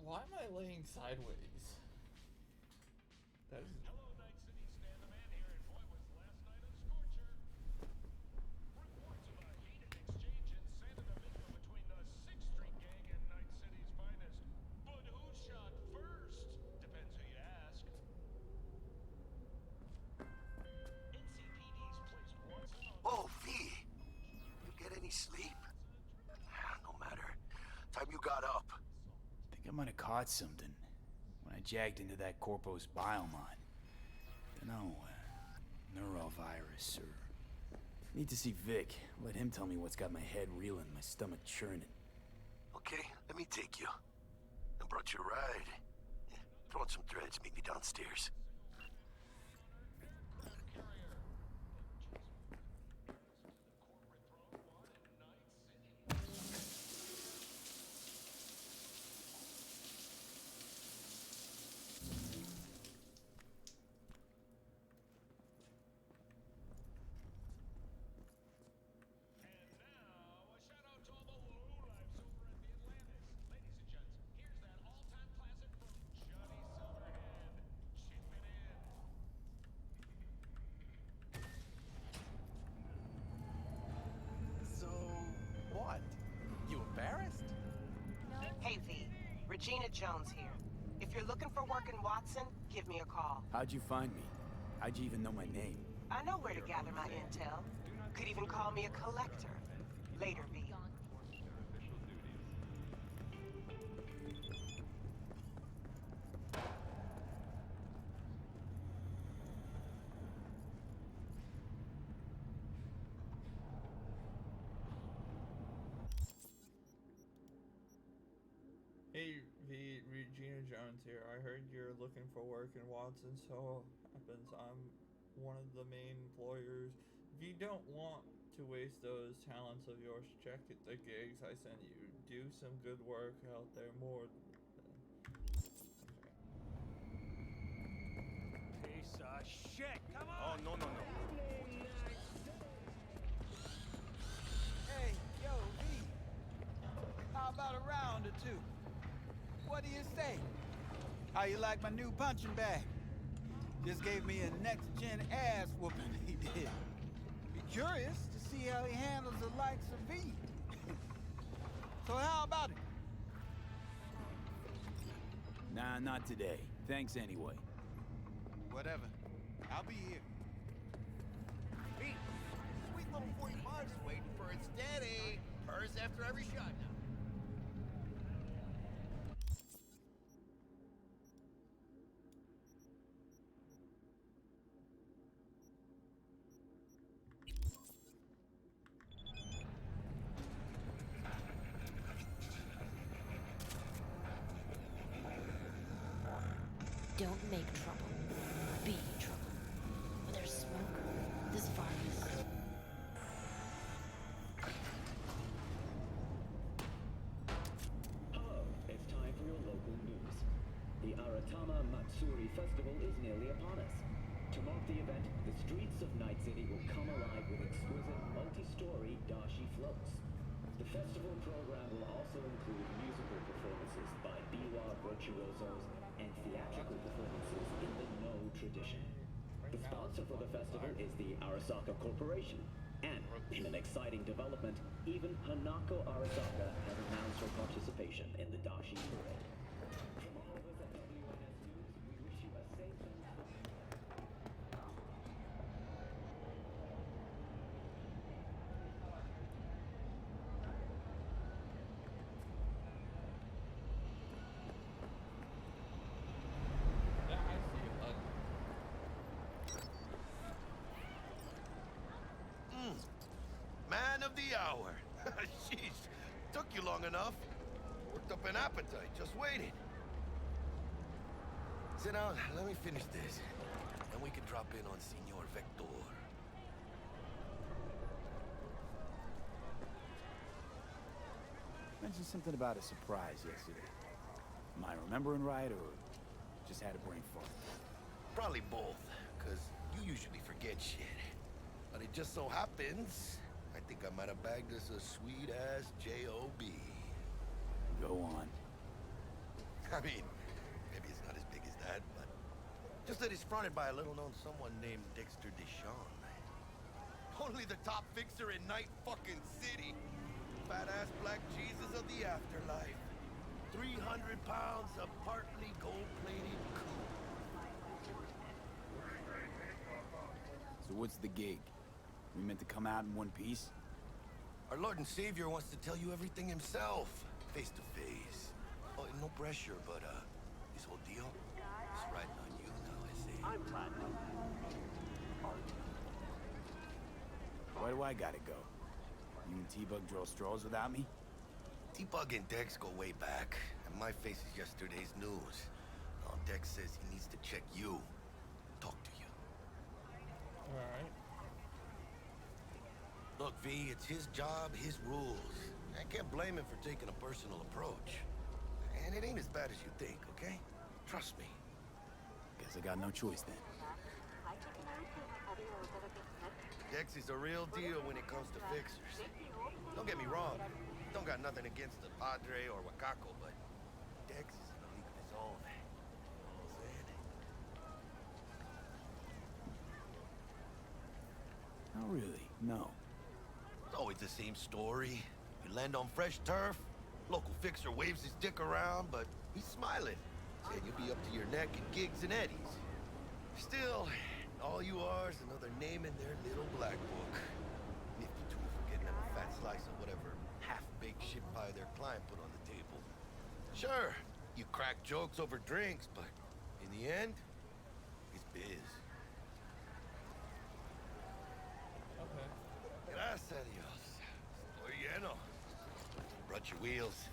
S4: Why am I laying sideways? That is.
S20: Hello, Night City. Stan the Man here, and boy, was last night a scorcher. Reports of a heated exchange in Santa Domingo between the 6th Street Gang and Night City's finest. But who shot first? Depends who you ask. NCPD's placed Watson on...
S11: Oh, V! You get any sleep? No matter. Time you got up.
S3: I might have caught something when I jagged into that Corpo's biomon. Dunno, neurovirus or... Need to see Vic. Let him tell me what's got my head reeling, my stomach churning.
S11: Okay, let me take you. I brought you a ride. Yeah, throw on some threads, meet me downstairs.
S6: So, what? You embarrassed?
S23: Hey, V. Regina Jones here. If you're looking for work in Watson, give me a call.
S3: How'd you find me? How'd you even know my name?
S23: I know where to gather my intel. Could even call me a collector. Later, V.
S4: Hey, V, Regina Jones here. I heard you're looking for work in Watson, so happens I'm one of the main employers. If you don't want to waste those talents of yours, check the gigs I send you. Do some good work out there more.
S17: Piece of shit! Come on!
S6: Oh, no. Hey, yo, V. How about a round or two? What do you say? How you like my new punching bag? Just gave me a next-gen ass whooping, he did. Be curious to see how he handles the likes of V. So how about it?
S3: Nah, not today. Thanks anyway.
S6: Whatever. I'll be here.
S24: Me, sweet little 45's waiting for its daddy. Purrs after every shot now.
S7: Don't make trouble. Be trouble. Where there's smoke, there's fire.
S22: Hello, it's time for your local news. The Aratama Matsuri Festival is nearly upon us. To mark the event, the streets of Night City will come alive with exquisite multi-story dashi floats. The festival program will also include musical performances by biwa virtuosos and theatrical performances in the No tradition. The sponsor for the festival is the Arasaka Corporation. And, in an exciting development, even Hanako Arasaka has announced her participation in the dashi parade. From all of us at WNS News, we wish you a safe and
S4: Yeah, I see it.
S11: Man of the hour. Sheesh. Took you long enough. Worked up an appetite, just waiting. Sit down, let me finish this. Then we can drop in on Senor Vector.
S3: Mentioned something about a surprise yesterday. Am I remembering right, or just had a brain fart?
S11: Probably both, because you usually forget shit. But it just so happens, I think I might have bagged us a sweet-ass J.O.B.
S3: Go on.
S11: I mean, maybe it's not as big as that, but just that it's fronted by a little-known someone named Dexter Deshawn. Only the top fixer in Night fucking City. Fat-ass black Jesus of the afterlife. 300 pounds of partly gold-plated coupe.
S3: So what's the gig? We meant to come out in one piece?
S11: Our Lord and Savior wants to tell you everything himself, face to face. Oh, no pressure, but this whole deal is riding on you now, I say. I'm platinum.
S3: Why do I gotta go? You and T-Bug draw straws without me?
S11: T-Bug and Dex go way back, and my face is yesterday's news. Now Dex says he needs to check you, talk to you.
S4: Alright.
S11: Look, V, it's his job, his rules. I can't blame him for taking a personal approach. And it ain't as bad as you think, okay? Trust me.
S3: Guess I got no choice then.
S11: Dex is a real deal when it comes to fixers. Don't get me wrong. Don't got nothing against the Padre or Wakako, but Dex is in a league of his own. You know what I'm saying?
S3: Not really, no.
S11: It's always the same story. You land on fresh turf, local fixer waves his dick around, but he's smiling. Saying you'll be up to your neck in gigs and eddies. Still, all you are is another name in their little black book. Nifty tool for getting them a fat slice of whatever half-baked shit pie their client put on the table. Sure, you crack jokes over drinks, but in the end, it's biz.
S4: Okay.
S11: Gracias a Dios. Estoy lleno. Brought your wheels.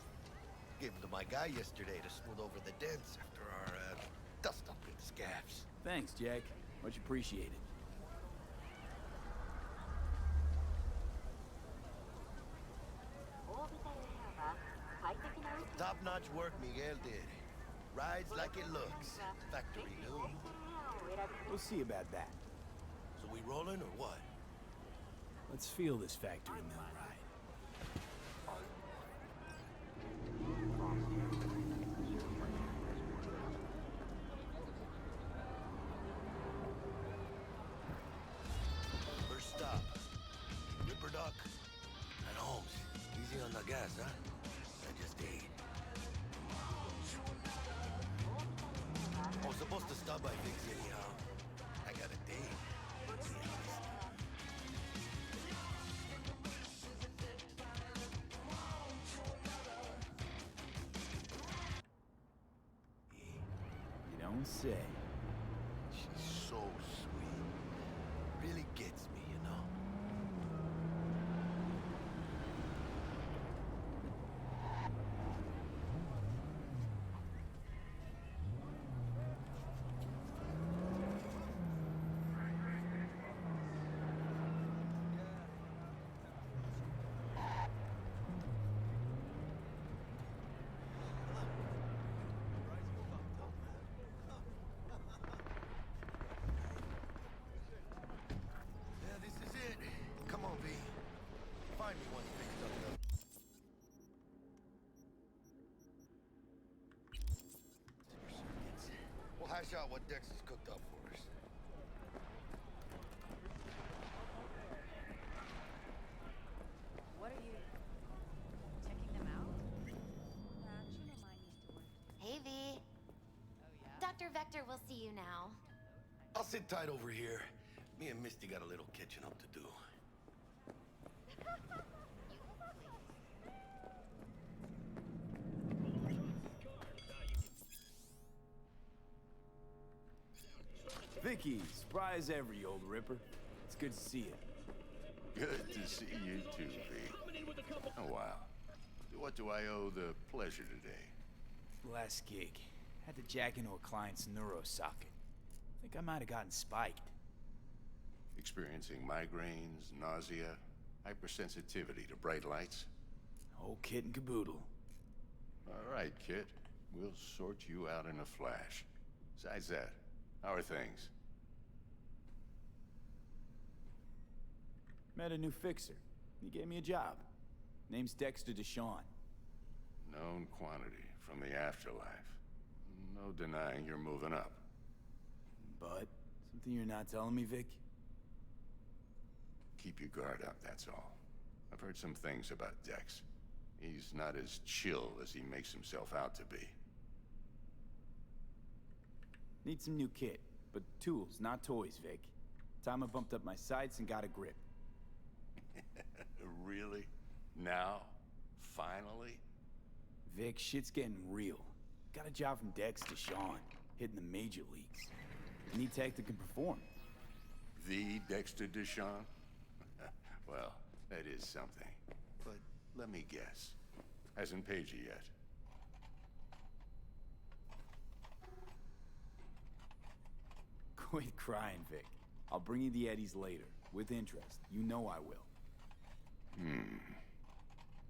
S11: Gave them to my guy yesterday to smooth over the dents after our dust-up with the scabs.
S3: Thanks, Jack. Much appreciated.
S11: Top-notch work Miguel did. Rides like it looks. Factory new.
S3: We'll see about that.
S11: So we rolling or what?
S3: Let's feel this factory mill ride.
S11: First stop. Ripperdock and Holmes. Easy on the gas, huh? I just ate. I was supposed to stop by Vic's anyhow. I got a date.
S3: You don't say.
S11: She's so sweet. Really gets me, you know. out what Dex has cooked up for us.
S9: What are you checking them out? Nah, Chino mine needs to work.
S2: Hey, V.
S9: Oh yeah?
S2: Dr. Vector will see you now.
S11: I'll sit tight over here. Me and Misty got a little catching up to do.
S3: Vicky, surprise ever, you old ripper. It's good to see you.
S10: Good to see you too, V. Oh, wow. What do I owe the pleasure today?
S3: Last gig. Had to jack into a client's neuro socket. Think I might have gotten spiked.
S10: Experiencing migraines, nausea, hypersensitivity to bright lights?
S3: Whole kit and caboodle.
S10: All right, kid. We'll sort you out in a flash. Besides that, how are things?
S3: Met a new fixer. He gave me a job. Name's Dexter Deshawn.
S10: Known quantity from the afterlife. No denying you're moving up.
S3: But, something you're not telling me, Vic?
S10: Keep your guard up, that's all. I've heard some things about Dex. He's not as chill as he makes himself out to be.
S3: Need some new kit, but tools, not toys, Vic. Time I bumped up my sights and got a grip.
S10: Really? Now? Finally?
S3: Vic, shit's getting real. Got a job from Dex Deshawn, hitting the major leagues. Need tech that can perform.
S10: The Dexter Deshawn? Well, that is something. But let me guess. Hasn't paid you yet.
S3: Quit crying, Vic. I'll bring you the eddies later, with interest. You know I will.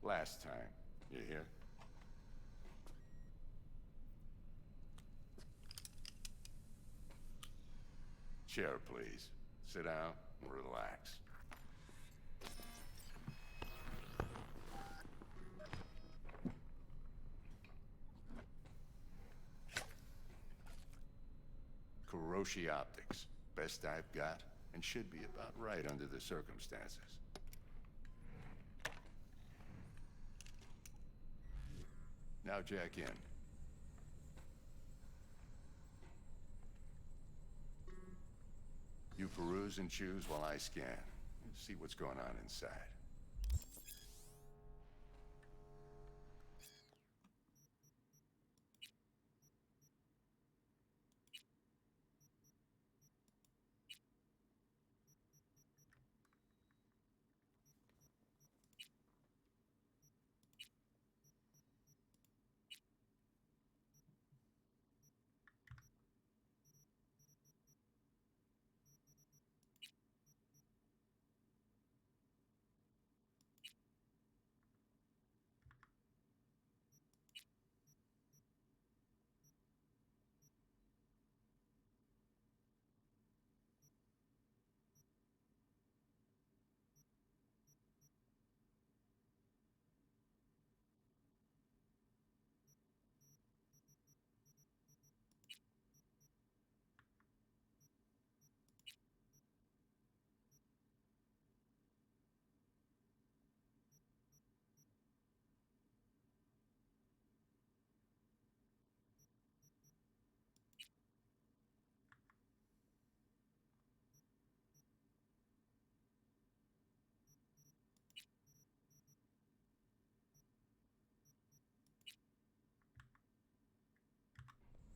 S10: Last time. You hear? Chair, please. Sit down and relax. Kuroshi Optics. Best I've got, and should be about right under the circumstances. Now jack in. You peruse and choose while I scan. See what's going on inside.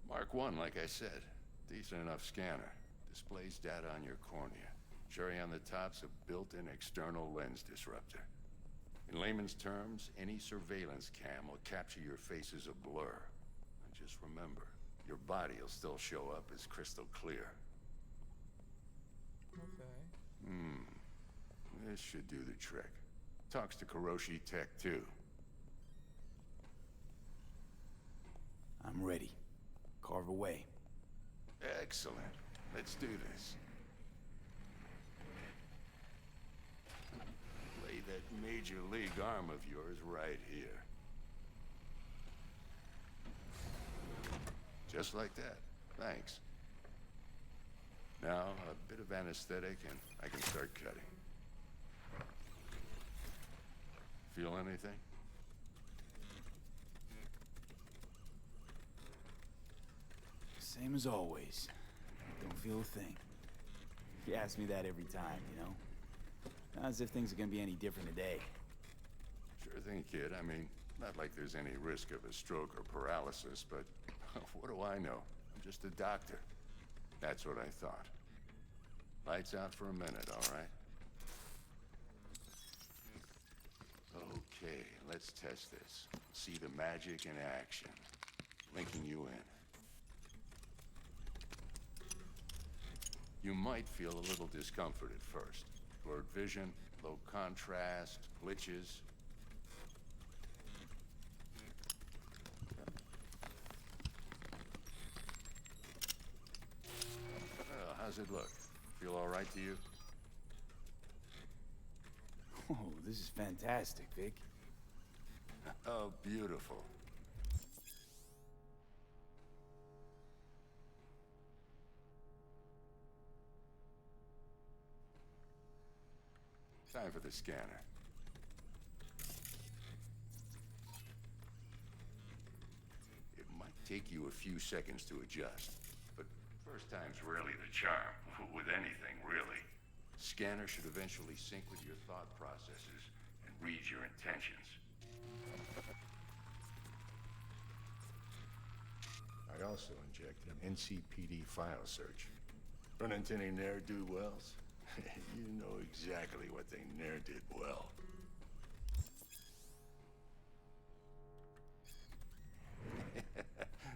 S10: Mark 1, like I said. Decent enough scanner. Displays data on your cornea. Cherry on the top's a built-in external lens disruptor. In layman's terms, any surveillance cam will capture your face as a blur. And just remember, your body will still show up as crystal clear.
S4: Okay.
S10: This should do the trick. Talks to Kuroshi Tech, too.
S3: I'm ready. Carve away.
S10: Excellent. Let's do this. Lay that major league arm of yours right here. Just like that. Thanks. Now, a bit of anesthetic and I can start cutting. Feel anything?
S3: Same as always. Don't feel a thing. You ask me that every time, you know? Not as if things are gonna be any different today.
S10: Sure thing, kid. I mean, not like there's any risk of a stroke or paralysis, but what do I know? I'm just a doctor. That's what I thought. Lights out for a minute, all right? Okay, let's test this. See the magic in action. Linking you in. You might feel a little discomfort at first. Blurred vision, low contrast, glitches. Well, how's it look? Feel all right to you?
S3: Oh, this is fantastic, Vic.
S10: Oh, beautiful. Time for the scanner. It might take you a few seconds to adjust, but first time's rarely the charm, with anything, really. Scanner should eventually sync with your thought processes and read your intentions. I also injected an NCPD file search. Run into any ne'er-do-wells? You know exactly what they ne'er did well.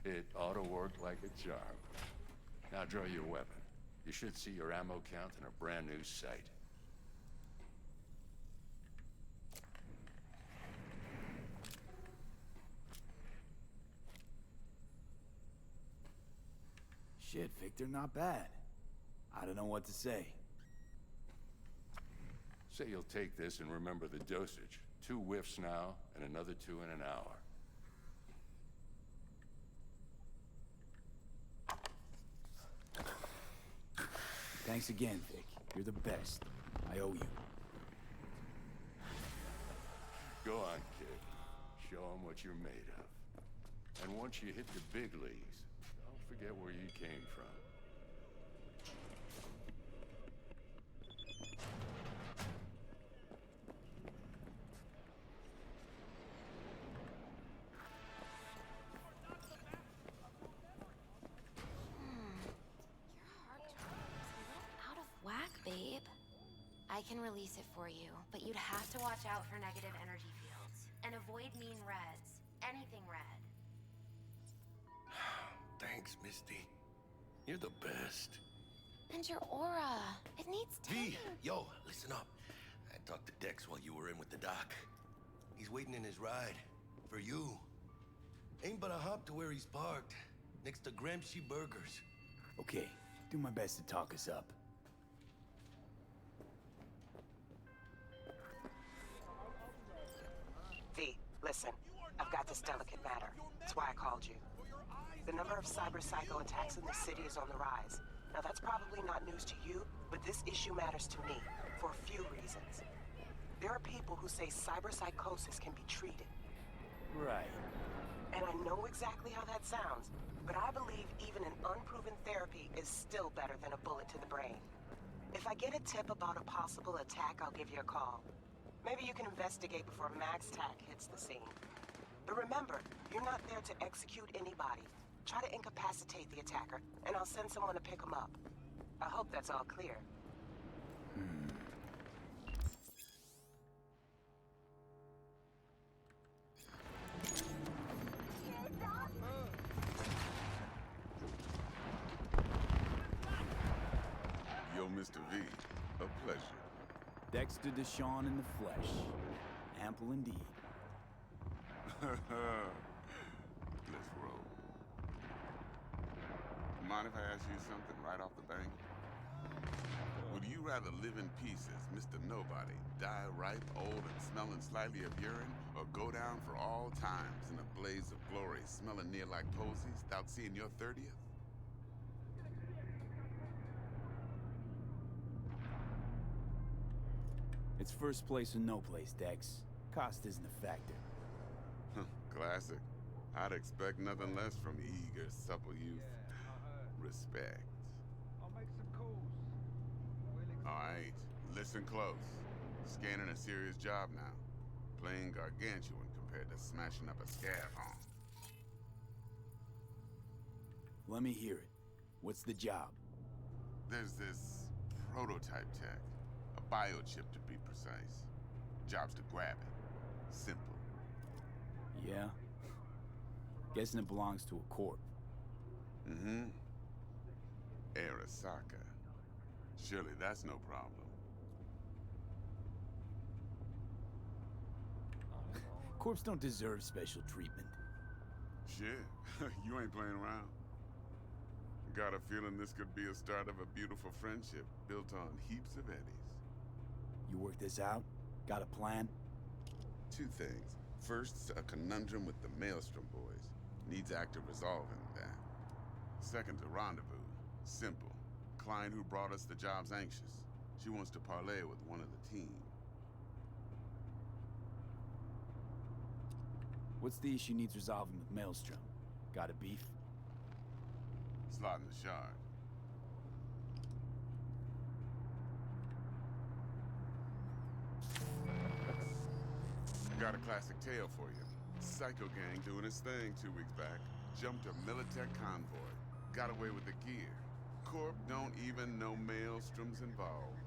S10: It ought to work like a charm. Now draw your weapon. You should see your ammo count in a brand new sight.
S3: Shit, Victor, not bad. I don't know what to say.
S10: Say you'll take this and remember the dosage. 2 whiffs now, and another 2 in an hour.
S3: Thanks again, Vic. You're the best. I owe you.
S10: Go on, kid. Show them what you're made of. And once you hit the big leagues, don't forget where you came from.
S5: Out of whack, babe. I can release it for you, but you'd have to watch out for negative energy fields and avoid mean reds. Anything red.
S11: Thanks, Misty. You're the best.
S5: And your aura. It needs tending.
S11: V, yo, listen up. I talked to Dex while you were in with the doc. He's waiting in his ride. For you. Ain't but a hop to where he's parked. Next to Gramsci Burgers.
S3: Okay, do my best to talk us up.
S23: V, listen. I've got this delicate matter. That's why I called you. The number of cyber-psycho attacks in the city is on the rise. Now that's probably not news to you, but this issue matters to me for a few reasons. There are people who say cyberpsychosis can be treated.
S3: Right.
S23: And I know exactly how that sounds, but I believe even an unproven therapy is still better than a bullet to the brain. If I get a tip about a possible attack, I'll give you a call. Maybe you can investigate before MaxTac hits the scene. But remember, you're not there to execute anybody. Try to incapacitate the attacker, and I'll send someone to pick him up. I hope that's all clear.
S12: Yo, Mr. V, a pleasure.
S3: Dexter Deshawn in the flesh. Ample indeed.
S12: Let's roll. Mind if I ask you something right off the bank? Would you rather live in pieces, Mr. Nobody, die ripe, old, and smelling slightly of urine, or go down for all times in a blaze of glory, smelling near like posies, without seeing your 30th?
S3: It's first place or no place, Dex. Cost isn't a factor.
S12: Classic. I'd expect nothing less from eager, supple youth. Respect.
S22: I'll make some calls.
S12: Alright, listen close. Scanning a serious job now. Playing gargantuan compared to smashing up a scav home.
S3: Let me hear it. What's the job?
S12: There's this prototype tech. A biochip to be precise. Job's to grab it. Simple.
S3: Yeah? Guessing it belongs to a corp.
S12: Mm-hmm. Arasaka. Surely that's no problem.
S3: Corps don't deserve special treatment.
S12: Shit, you ain't playing around. Got a feeling this could be a start of a beautiful friendship built on heaps of eddies.
S3: You work this out? Got a plan?
S12: Two things. First, a conundrum with the Maelstrom boys. Needs active resolving that. Second, a rendezvous. Simple. Client who brought us the job's anxious. She wants to parlay with one of the team.
S3: What's the issue needs resolving with Maelstrom? Got a beef?
S12: Slotting the shard. Got a classic tale for you. Psycho gang doing his thing 2 weeks back. Jumped a Militech convoy. Got away with the gear. Corp don't even know Maelstrom's involved.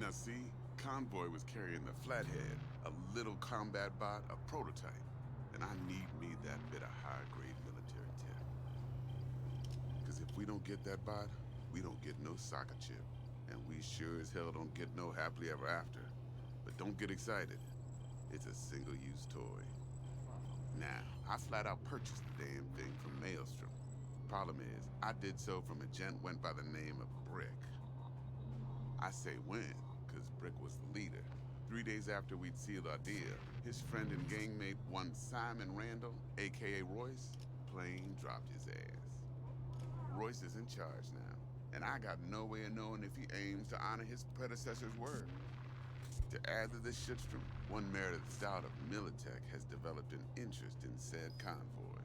S12: Now see, convoy was carrying the Flathead, a little combat bot, a prototype. And I need me that bit of high-grade military tech. Because if we don't get that bot, we don't get no soccer chip. And we sure as hell don't get no happily ever after. But don't get excited. It's a single-use toy. Now, I flat out purchased the damn thing from Maelstrom. Problem is, I did so from a gent went by the name of Brick. I say when, because Brick was the leader. 3 days after we'd sealed our deal, his friend and gangmate, one Simon Randall, aka Royce, plain dropped his ass. Royce is in charge now, and I got no way of knowing if he aims to honor his predecessor's word. To add to this shitstorm, one Meredith Stout of Militech has developed an interest in said convoy.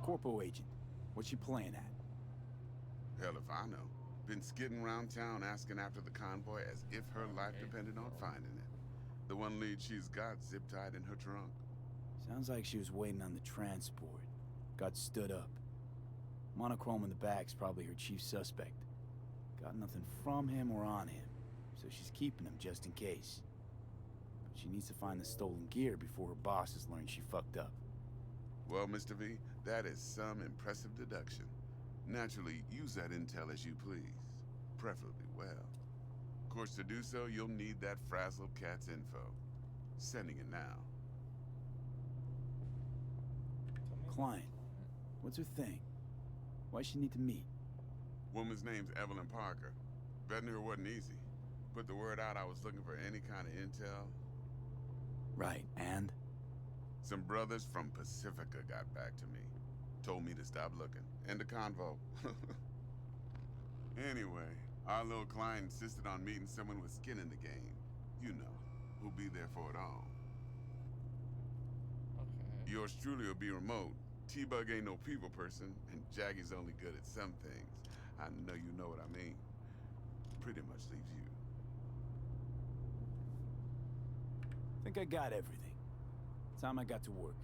S3: Corpo agent, what's you playing at?
S12: Hell if I know. Been skidding around town asking after the convoy as if her life depended on finding it. The one lead she's got zip-tied in her trunk.
S3: Sounds like she was waiting on the transport. Got stood up. Monochrome in the back's probably her chief suspect. Got nothing from him or on him, so she's keeping him just in case. But she needs to find the stolen gear before her bosses learn she fucked up.
S12: Well, Mr. V, that is some impressive deduction. Naturally, use that intel as you please. Preferably well. Of course, to do so, you'll need that frazzled cat's info. Sending it now.
S3: Client, what's her thing? Why'd she need to meet?
S12: Woman's name's Evelyn Parker. Betting her wasn't easy. Put the word out I was looking for any kind of intel.
S3: Right, and?
S12: Some brothers from Pacifica got back to me. Told me to stop looking. End of convo. Anyway, our little client insisted on meeting someone with skin in the game. You know, who'll be there for it all.
S4: Okay.
S12: Yours truly will be remote. T-Bug ain't no people person, and Jaggy's only good at some things. I know you know what I mean. Pretty much leaves you.
S3: Think I got everything. Time I got to work.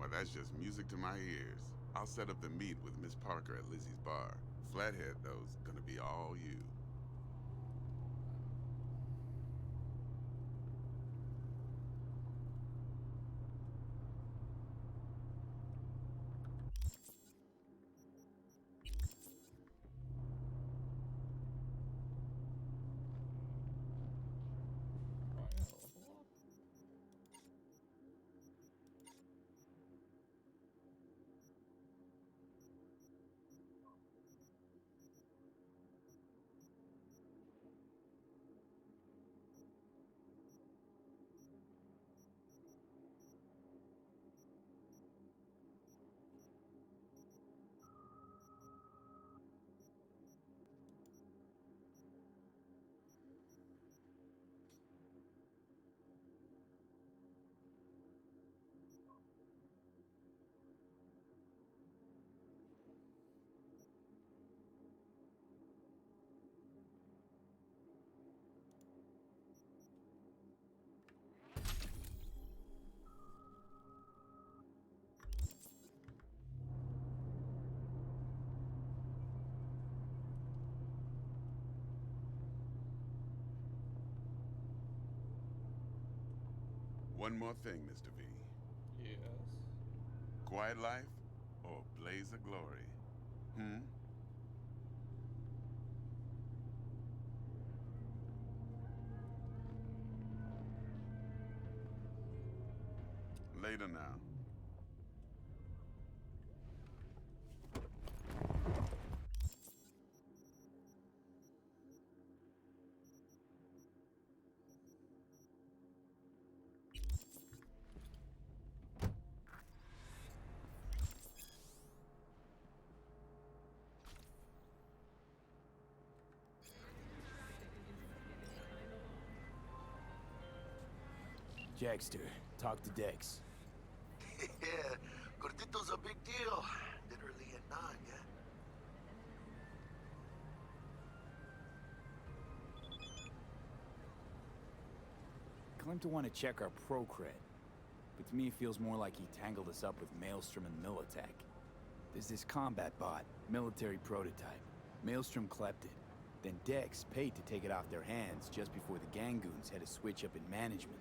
S12: Well, that's just music to my ears. I'll set up the meet with Miss Parker at Lizzie's bar. Flathead, though's gonna be all you. One more thing, Mr. V.
S4: Yes.
S12: Quiet life or blaze of glory? Hmm? Later now.
S3: Jackster, talk to Dex.
S11: Yeah, Gordito's a big deal. Literally at 9, yeah?
S3: Claimed to want to check our pro cred. But to me, it feels more like he tangled us up with Maelstrom and Militech. There's this combat bot, military prototype. Maelstrom clept it. Then Dex paid to take it off their hands just before the Gangoons had a switch up in management.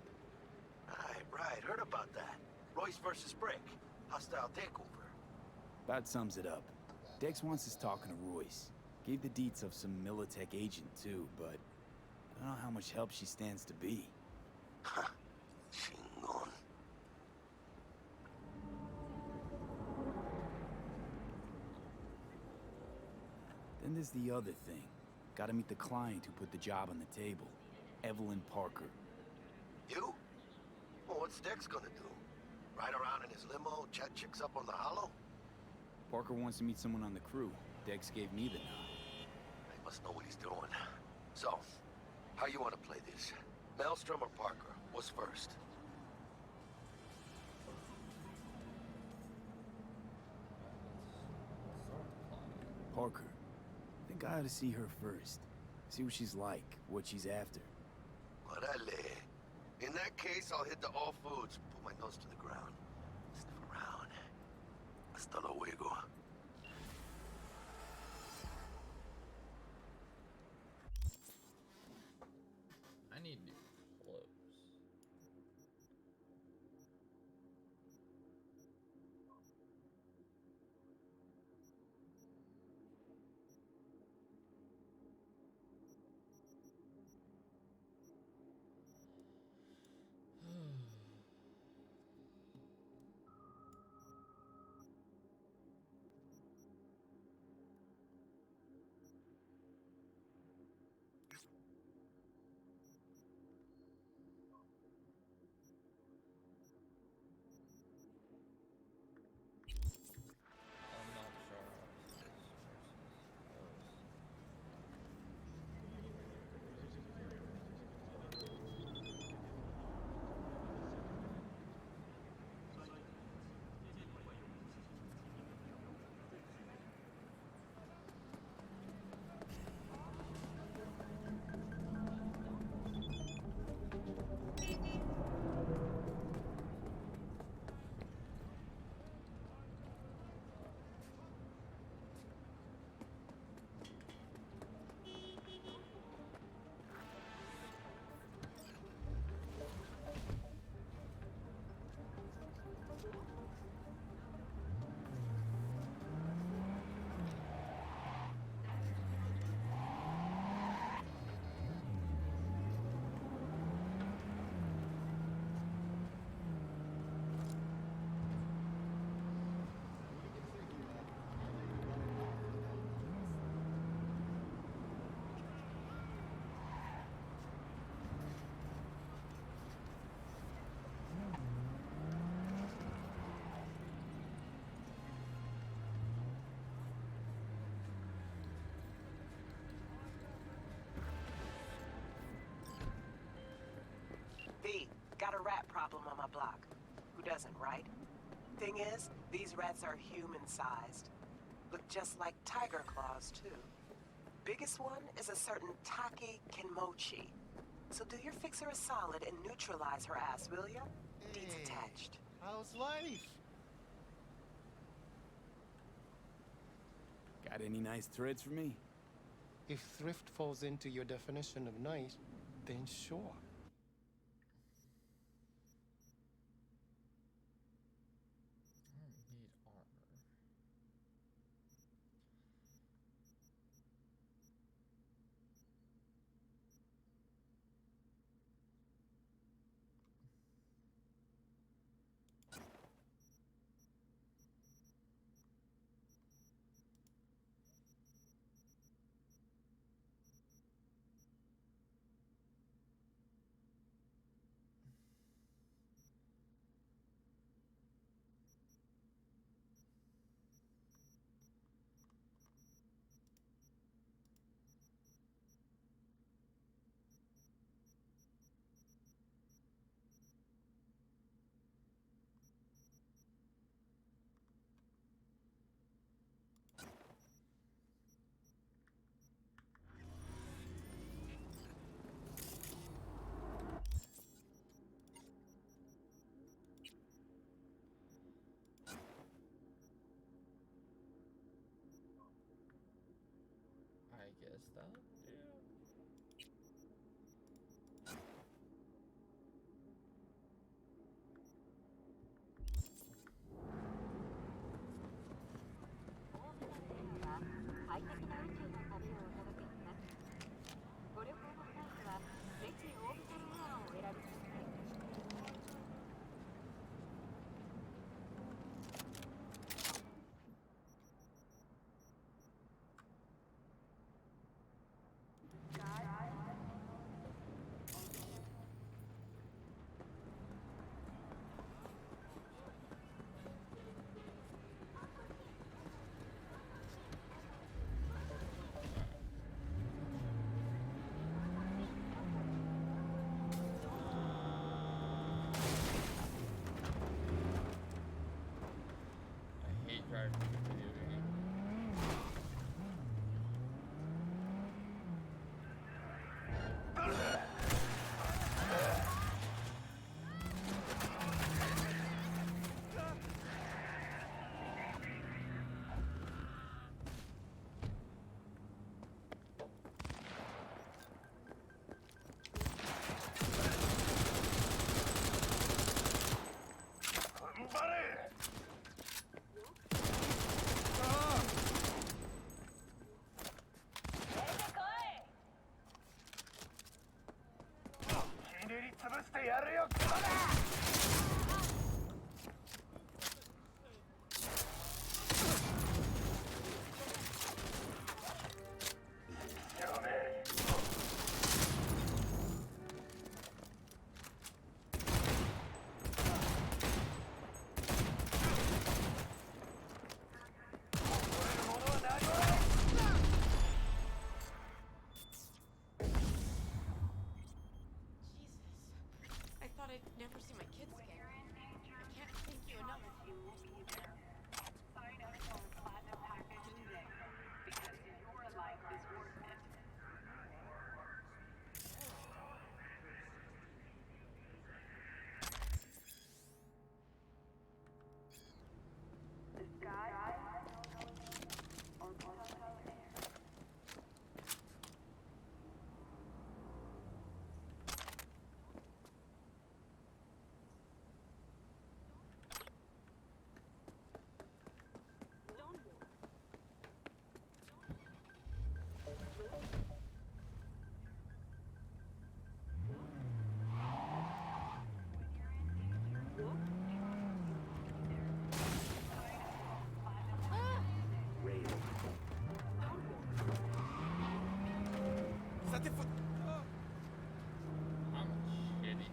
S11: Right, heard about that. Royce versus Brick. Hostile takeover.
S3: About sums it up. Dex wants us talking to Royce. Gave the deets of some Militech agent too, but I don't know how much help she stands to be.
S11: Chingon.
S3: Then there's the other thing. Gotta meet the client who put the job on the table. Evelyn Parker.
S11: You? Well, what's Dex gonna do? Ride around in his limo, chat chicks up on the hollow?
S3: Parker wants to meet someone on the crew. Dex gave me the nod.
S11: He must know what he's doing. So, how you want to play this? Maelstrom or Parker? What's first?
S3: Parker. I think I ought to see her first. See what she's like, what she's after.
S11: Orale. In that case, I'll hit the all foods, put my nose to the ground. Sniff around. Hasta luego.
S4: I need new clothes. I'm not sure how this versus
S23: V, got a rat problem on my block. Who doesn't, right? Thing is, these rats are human-sized. Look just like tiger claws, too. Biggest one is a certain Taki Kenmochi. So do your fixer a solid and neutralize her ass, will ya? Deeds attached.
S13: How's life?
S3: Got any nice threads for me?
S13: If thrift falls into your definition of nice, then sure.
S4: missed that. Yeah. I hate driving in a video game.
S5: I thought I'd never see my kids again. I can't thank you enough.
S1: Sign up for a platinum package today, because your life is worth it. The sky or
S4: State fut... I'm shitty.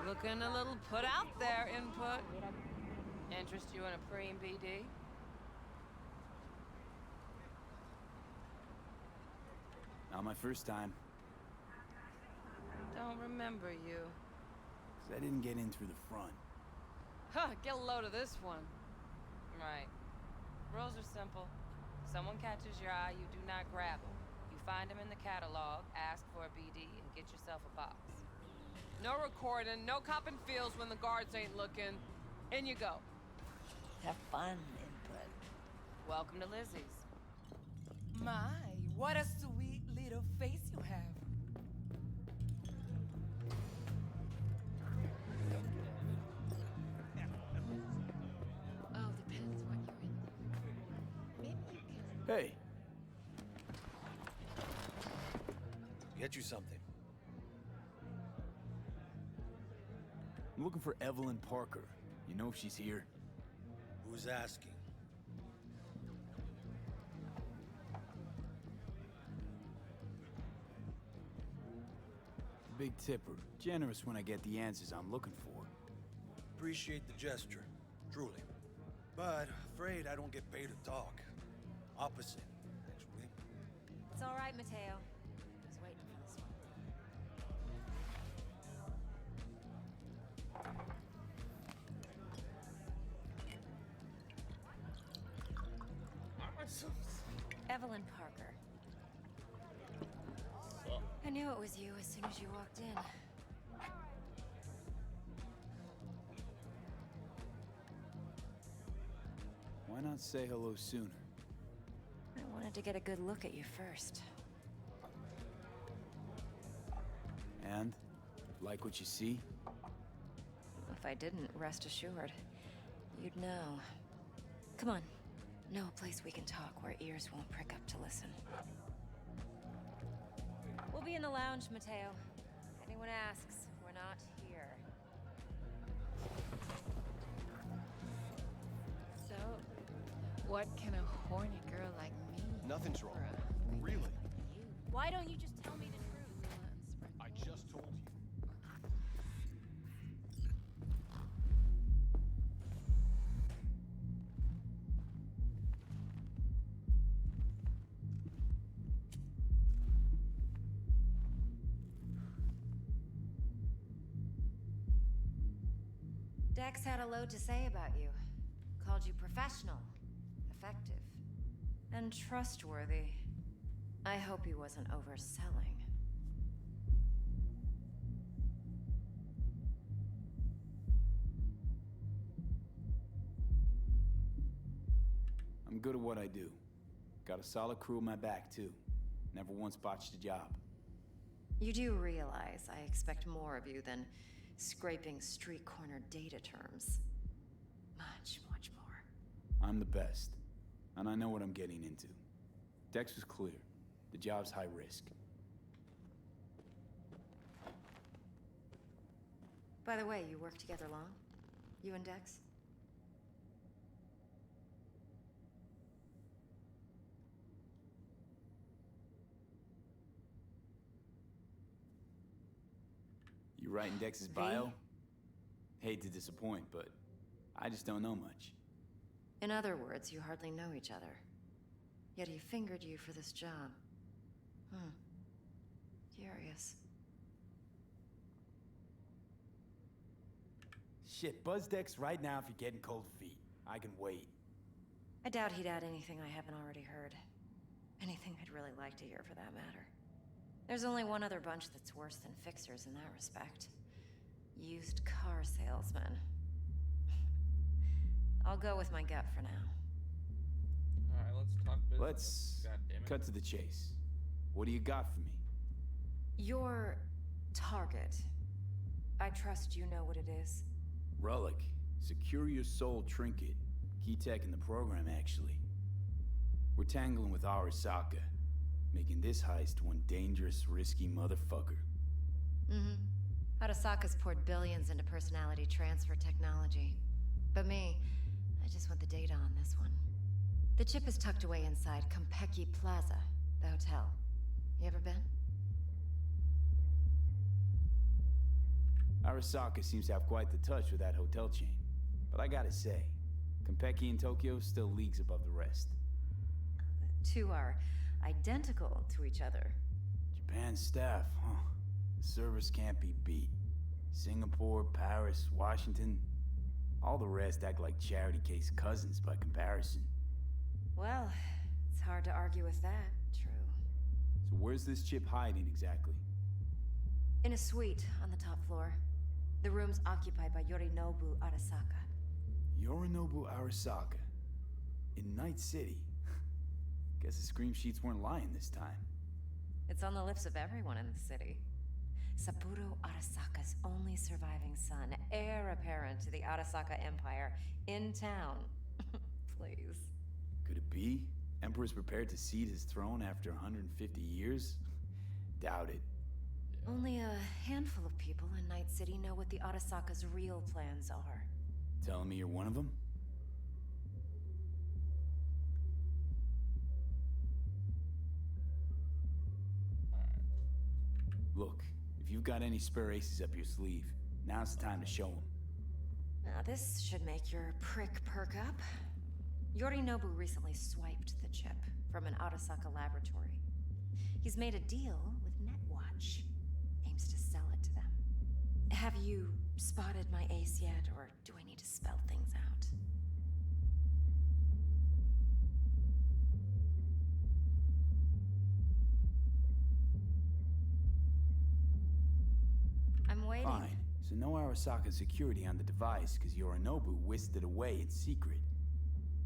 S9: Looking a little put out there, input. Interest you in a preem BD?
S3: Not my first time.
S9: Don't remember you.
S3: 'Cause I didn't get in through the front.
S9: Huh, get a load of this one. Right. Rules are simple. Someone catches your eye, you do not grab them. You find them in the catalog, ask for a BD, and get yourself a box. No recording, no copping feels when the guards ain't looking. In you go.
S7: have fun input.
S9: Welcome to Lizzie's.
S15: My, what a sweet little face you have.
S7: Oh, depends what you're in. Maybe you can.
S3: Hey,
S16: Get you something.
S3: I'm looking for Evelyn Parker. You know if she's here?
S16: Who's asking?
S3: Big tipper. Generous when I get the answers I'm looking for.
S16: Appreciate the gesture, truly. But afraid I don't get paid to talk. Opposite, actually.
S5: It's all right, Mateo. I was waiting for this one. Evelyn Parker. I knew it was you as soon as you walked in.
S3: Why not say hello sooner?
S5: I wanted to get a good look at you first.
S3: And? Like what you see?
S5: If I didn't, rest assured, you'd know. Come on. Know a place we can talk where ears won't prick up to listen. We'll be in the lounge, Mateo. If anyone asks, we're not here.
S7: So, what can a horny girl like me?
S16: Nothing's wrong.
S7: Bruh.
S16: Really?
S5: Why don't you just tell me the truth?
S16: I just told you.
S5: Dex had a load to say about you. Called you professional, effective, and trustworthy. I hope he wasn't overselling.
S3: I'm good at what I do. Got a solid crew at my back, too. Never once botched a job.
S5: You do realize I expect more of you than scraping street corner data terms. Much, much more.
S3: I'm the best, and I know what I'm getting into. Dex was clear. The job's high risk.
S5: By the way, you work together long? You and Dex?
S3: You writing Dex's bio? Hate to disappoint, but I just don't know much.
S5: In other words, you hardly know each other. Yet he fingered you for this job. Curious.
S3: Shit, buzz Dex right now if you're getting cold feet. I can wait.
S5: I doubt he'd add anything I haven't already heard. Anything I'd really like to hear, for that matter. There's only one other bunch that's worse than fixers in that respect. Used car salesmen. I'll go with my gut for now.
S4: Alright, let's talk business.
S3: Let's
S4: God damn it.
S3: cut to the chase. What do you got for me?
S5: Your target. I trust you know what it is.
S3: Relic. Secure your soul trinket. Key tech in the program, actually. We're tangling with Arasaka, making this heist one dangerous, risky motherfucker.
S5: Arasaka's poured billions into personality transfer technology. But me, I just want the data on this one. The chip is tucked away inside Konpeki Plaza, the hotel. You ever been?
S3: Arasaka seems to have quite the touch with that hotel chain. But I gotta say, Konpeki in Tokyo still leagues above the rest.
S5: The two are identical to each other.
S3: Japan staff, huh? The service can't be beat. Singapore, Paris, Washington. All the rest act like charity case cousins by comparison.
S5: Well, it's hard to argue with that, true.
S3: So where's this chip hiding exactly?
S5: In a suite on the top floor. The room's occupied by Yorinobu Arasaka.
S3: Yorinobu Arasaka. In Night City. Guess the scream sheets weren't lying this time.
S5: It's on the lips of everyone in the city. Saburo Arasaka's only surviving son, heir apparent to the Arasaka Empire, in town. Please.
S3: Could it be? Emperor's prepared to cede his throne after 150 years? Doubt it.
S5: Only a handful of people in Night City know what the Arasaka's real plans are.
S3: Telling me you're one of them? Look, if you've got any spare aces up your sleeve, now's the time to show them.
S5: Now this should make your prick perk up. Yorinobu recently swiped the chip from an Arasaka laboratory. He's made a deal with Netwatch. Aims to sell it to them. Have you spotted my ace yet, or do I need to spell things out? I'm waiting.
S3: Fine. So no Arasaka security on the device, because Yorinobu whisked it away in secret.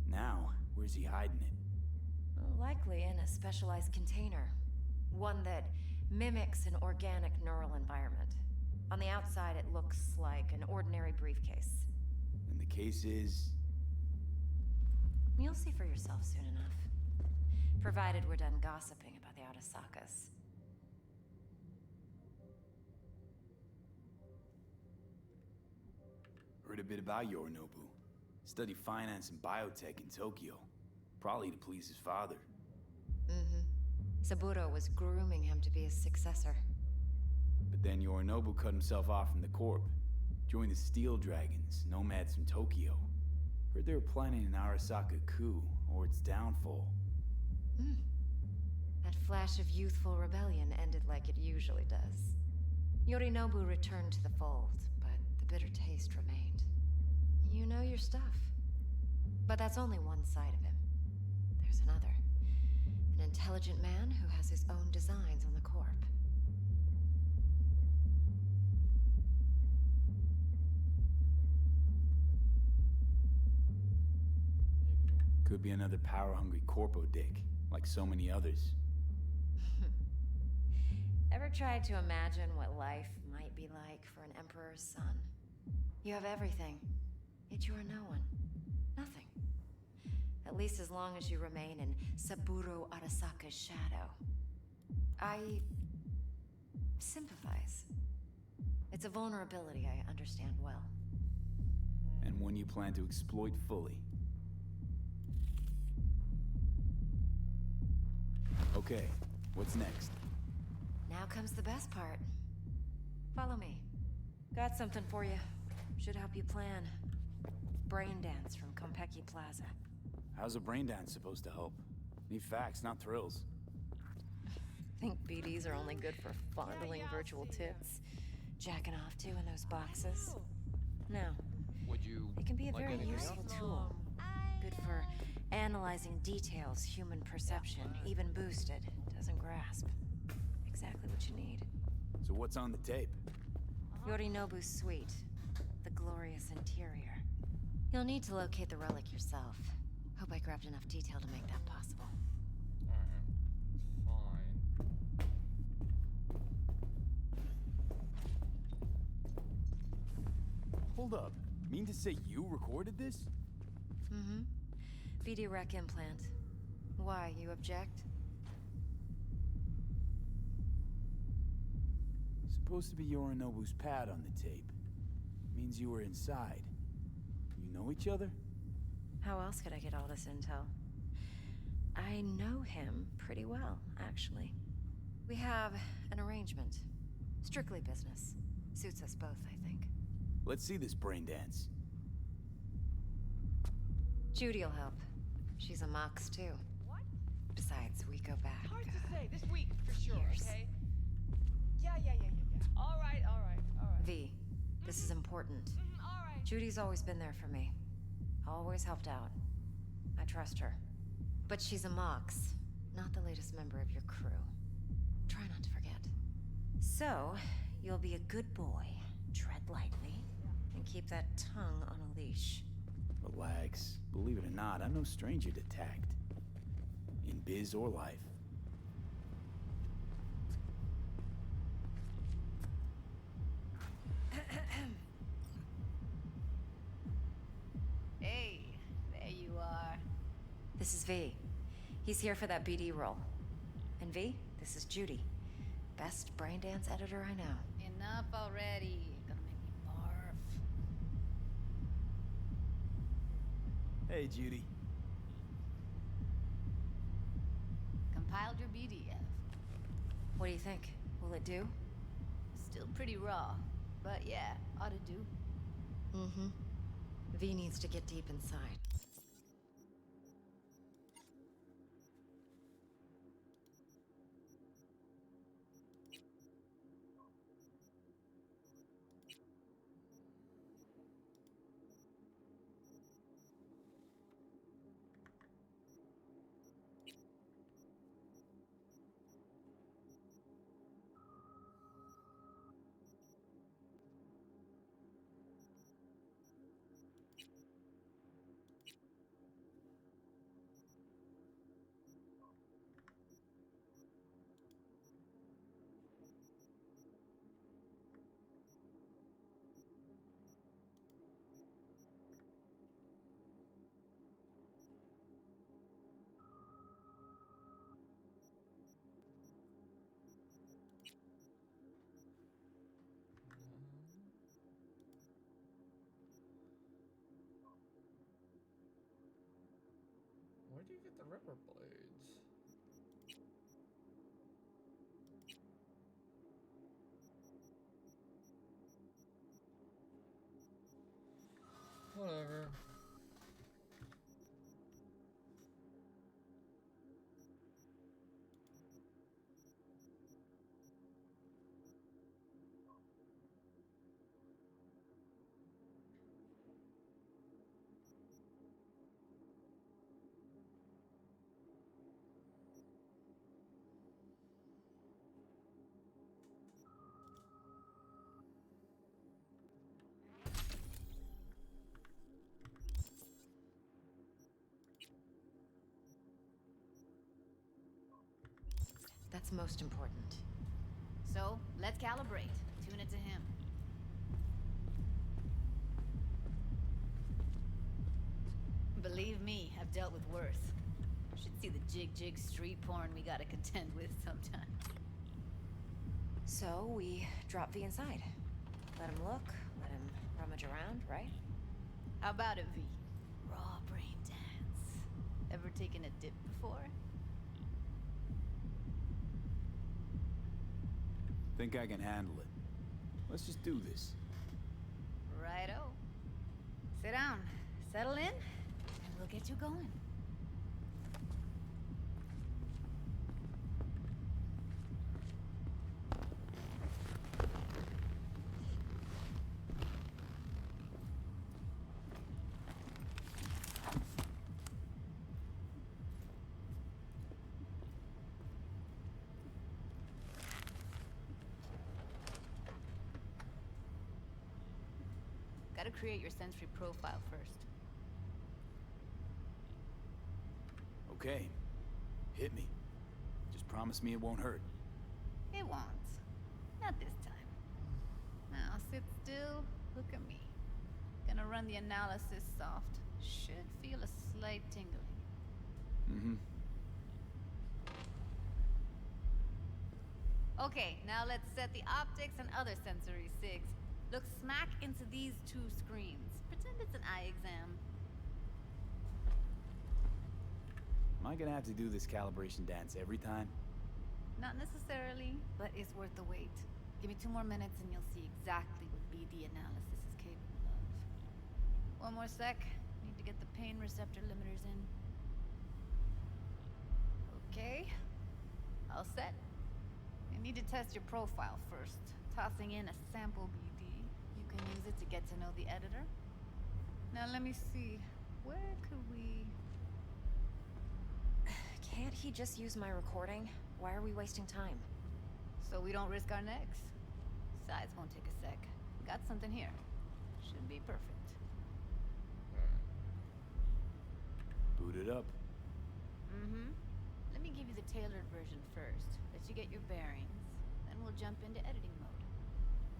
S3: Now, where's he hiding it?
S5: Likely in a specialized container. One that mimics an organic neural environment. On the outside, it looks like an ordinary briefcase.
S3: And the case is...
S5: You'll see for yourself soon enough. Provided we're done gossiping about the Arasakas.
S3: Heard a bit about Yorinobu. Studied finance and biotech in Tokyo. Probably to please his father.
S5: Mm-hmm. Saburo was grooming him to be his successor.
S3: But then Yorinobu cut himself off from the Corp. Joined the Steel Dragons, nomads from Tokyo. Heard they were planning an Arasaka coup, or its downfall.
S5: That flash of youthful rebellion ended like it usually does. Yorinobu returned to the fold, but the bitter taste remained. You know your stuff. But that's only one side of him. There's another. An intelligent man who has his own designs on the Corp.
S3: Could be another power-hungry corpo dick, like so many others.
S5: Ever tried to imagine what life might be like for an emperor's son? You have everything, yet you are no one. Nothing. At least as long as you remain in Saburo Arasaka's shadow. I sympathize. It's a vulnerability I understand well.
S3: And one you plan to exploit fully. Okay, what's next?
S5: Now comes the best part. Follow me. Got something for you. Should help you plan. Brain dance from Konpeki Plaza.
S3: How's a brain dance supposed to help? Need facts, not thrills.
S5: Think BDs are only good for fondling virtual tits? Jacking off to in those boxes? No. It can be a very useful tool. Good for analyzing details human perception, even boosted, doesn't grasp. Exactly what you need.
S3: So what's on the tape?
S5: Yorinobu's suite. The glorious interior. You'll need to locate the relic yourself. Hope I grabbed enough detail to make that possible.
S4: Fine.
S3: Hold up. Mean to say you recorded this?
S5: Mm-hmm. BD rec implant. Why, you object?
S3: Supposed to be Yorinobu's pad on the tape. Means you were inside. You know each other?
S5: How else could I get all this intel? I know him pretty well, actually. We have an arrangement. Strictly business. Suits us both, I think.
S3: Let's see this brain dance.
S5: Judy'll help. She's a Mox, too.
S15: What?
S5: Besides, we go back.
S15: Hard to say. This week, for sure,
S5: years.
S15: okay? Yeah. All right.
S5: V, this is important.
S15: All right.
S5: Judy's always been there for me. Always helped out. I trust her. But she's a Mox, not the latest member of your crew. Try not to forget. So, you'll be a good boy, tread lightly, and keep that tongue on a leash.
S3: Relax. Believe it or not, I'm no stranger to tact. In biz or life.
S14: Hey, there you are.
S5: This is V. He's here for that BD role. And V, this is Judy. Best braindance editor I know.
S14: Enough already. Gonna make me barf.
S3: Hey, Judy.
S14: Compiled your BDF.
S5: What do you think? Will it do?
S14: Still pretty raw, but yeah, ought to do.
S5: Mm-hmm. V needs to get deep inside.
S4: Where do you get the ripper blades? Whatever.
S5: That's most important.
S14: So, let's calibrate. Tune it to him. Believe me, I've dealt with worse. Should see the jig street porn we gotta contend with sometimes.
S5: So, we drop V inside. Let him look, let him rummage around, right?
S14: How about it, V? Raw brain dance. Ever taken a dip before?
S3: Think I can handle it. Let's just do this.
S14: Righto. Sit down, settle in, and we'll get you going. Gotta create your sensory profile first.
S3: Okay. Hit me. Just promise me it won't hurt.
S14: It won't. Not this time. Now sit still, look at me. Gonna run the analysis soft. Should feel a slight tingling.
S3: Mm-hmm.
S14: Okay, now let's set the optics and other sensory sigs. Look smack into these two screens. Pretend it's an eye exam.
S3: Am I gonna have to do this calibration dance every time?
S14: Not necessarily, but it's worth the wait. Give me 2 more minutes and you'll see exactly what BD analysis is capable of. One more sec. Need to get the pain receptor limiters in. Okay. All set. I need to test your profile first. Tossing in a sample BD. You can use it to get to know the editor. Now let me see. Where could we...
S5: Can't he just use my recording? Why are we wasting time?
S14: So we don't risk our necks. Size won't take a sec. Got something here. Should be perfect.
S3: it up.
S14: Mm-hmm. Let me give you the tailored version first. Let you get your bearings. Then we'll jump into editing mode.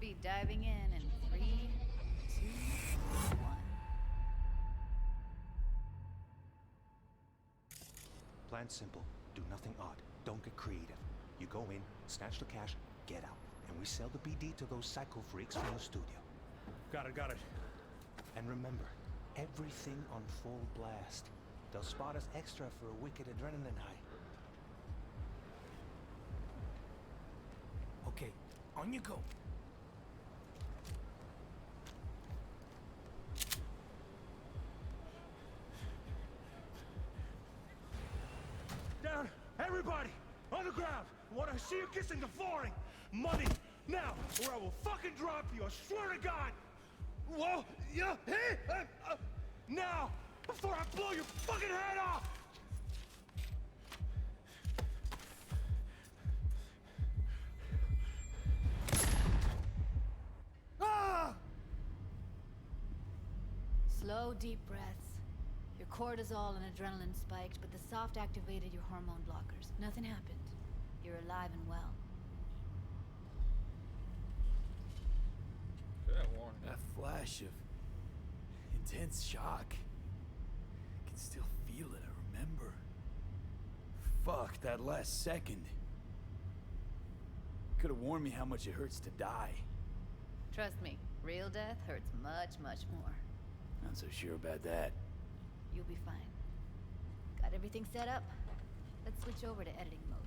S14: Be diving in 3, 2, 1.
S8: Plan simple. Do nothing odd. Don't get creative. You go in, snatch the cash, get out. And we sell the BD to those psycho freaks from the studio.
S16: Got it.
S8: And remember, everything on full blast. They'll spot us extra for a wicked adrenaline high.
S17: Okay, on you go.
S16: Down! Everybody! On the ground! I want to see you kissing the flooring! Money! Now! Or I will fucking drop you! I swear to God! Whoa! Yeah! Hey! Now! Before I blow your fucking head off! Ah!
S14: Slow, deep breaths. Your cortisol and adrenaline spiked, but the soft activated your hormone blockers. Nothing happened. You're alive and well.
S3: That flash of intense shock. I can still feel it, I remember. Fuck, that last second. Could have warned me how much it hurts to die.
S14: Trust me, real death hurts much, much more.
S3: Not so sure about that.
S14: You'll be fine. Got everything set up? Let's switch over to editing mode.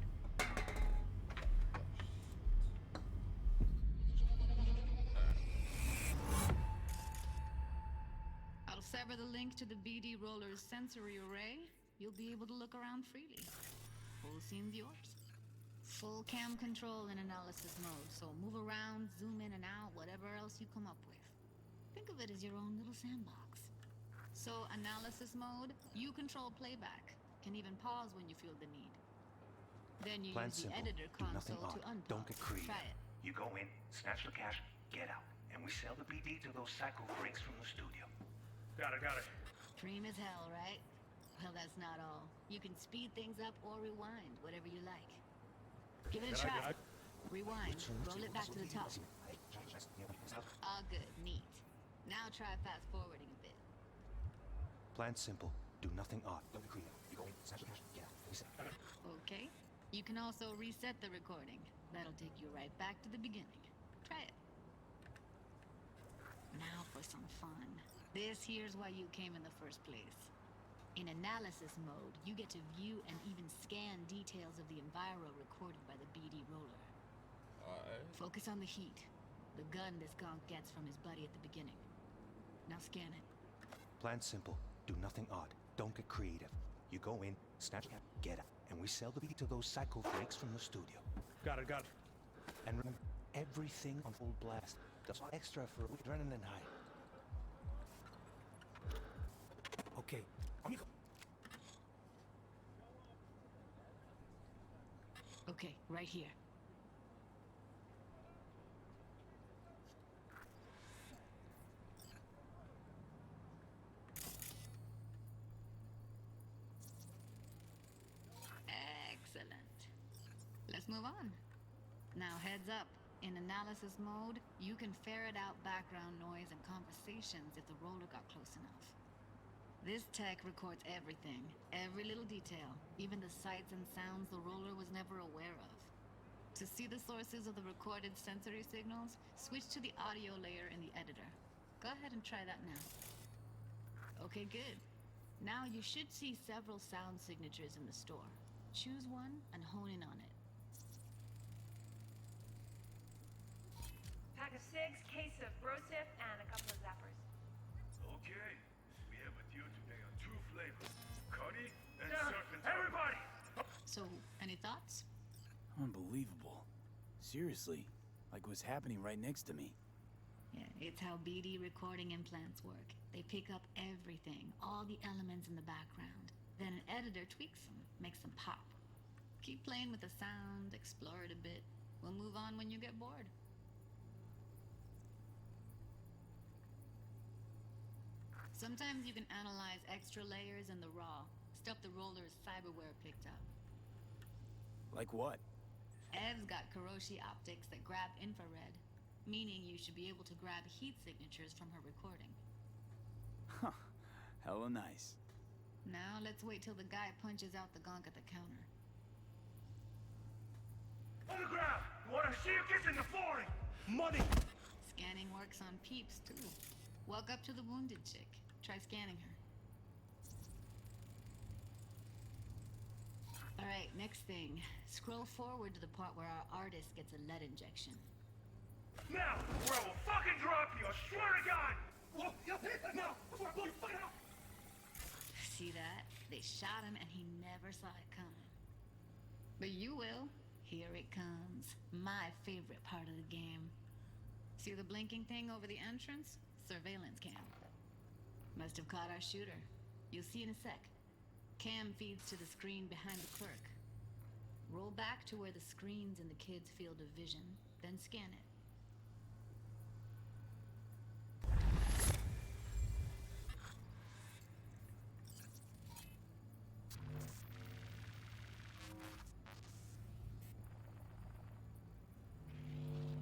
S14: I'll sever the link to the BD Roller's sensory array. You'll be able to look around freely. Whole scene's yours. Full cam control in analysis mode, so move around, zoom in and out, whatever else you come up with. Think of it as your own little sandbox. So, analysis mode, you control playback. Can even pause when you feel the need. Then you
S8: Plan
S14: use
S8: simple.
S14: the editor
S8: Do nothing
S14: console to
S8: odd.
S14: unpause.
S8: Don't get creative.
S14: Try it.
S8: You go in, snatch the cash, get out. And we sell the BD to those psycho freaks from the studio.
S16: Got it.
S14: Dream as hell, right? Well, that's not all. You can speed things up or rewind, whatever you like. Give it a try. Rewind. Roll it back to the top. All good. Neat. Now try fast forwarding a bit.
S8: Plan simple. Do nothing odd. Don't be creative. You go in, snatch the cash, get out. We sell.
S14: Okay. You can also reset the recording. That'll take you right back to the beginning. Try it. Now for some fun. This here's why you came in the first place. In analysis mode, you get to view and even scan details of the enviro recorded by the BD Roller. Focus on the heat. The gun this gonk gets from his buddy at the beginning. Now scan it.
S8: Plan simple. Do nothing odd. Don't get creative. You go in, snatch the cash, get out. And we sell the BD to those psycho freaks from the studio.
S16: Got it.
S8: And remember, everything on full blast. That's extra for adrenaline high.
S17: Okay, on you go.
S14: Okay, right here. Excellent. Let's move on. Now heads up. In analysis mode, you can ferret out background noise and conversations if the roller got close enough. This tech records everything, every little detail, even the sights and sounds the roller was never aware of. To see the sources of the recorded sensory signals, switch to the audio layer in the editor. Go ahead and try that now. Okay, good. Now you should see several sound signatures in the store. Choose one and hone in on it.
S18: Pack of cigs, case of brosif, and a couple of zappers.
S19: Okay, we have with you today on two flavors, Cuddy and
S16: Down.
S19: Serpentine.
S16: Everybody!
S14: So, any thoughts?
S3: Unbelievable. Seriously, like what's happening right next to me.
S14: Yeah, it's how BD recording implants work. They pick up everything, all the elements in the background. Then an editor tweaks them, makes them pop. Keep playing with the sound, explore it a bit. We'll move on when you get bored. Sometimes you can analyze extra layers in the raw. Lawler's cyberware picked up.
S3: Like what?
S14: Ev's got Kiroshi optics that grab infrared, meaning you should be able to grab heat signatures from her recording.
S3: Huh. Hella nice.
S14: Now let's wait till the guy punches out the gonk at the counter.
S16: On the ground! Wanna see you kissing the flooring! Money!
S14: Scanning works on peeps, too. Walk up to the wounded chick. Try scanning her. Alright, next thing. Scroll forward to the part where our artist gets a lead injection.
S16: Now, or I will fucking drop you, I swear to God! Whoa, now, before I blow your fucking out!
S14: See that? They shot him and he never saw it coming. But you will. Here it comes. My favorite part of the game. See the blinking thing over the entrance? Surveillance cam. Must have caught our shooter. You'll see in a sec. Cam feeds to the screen behind the clerk. Roll back to where the screen's in the kid's field of vision, then scan it.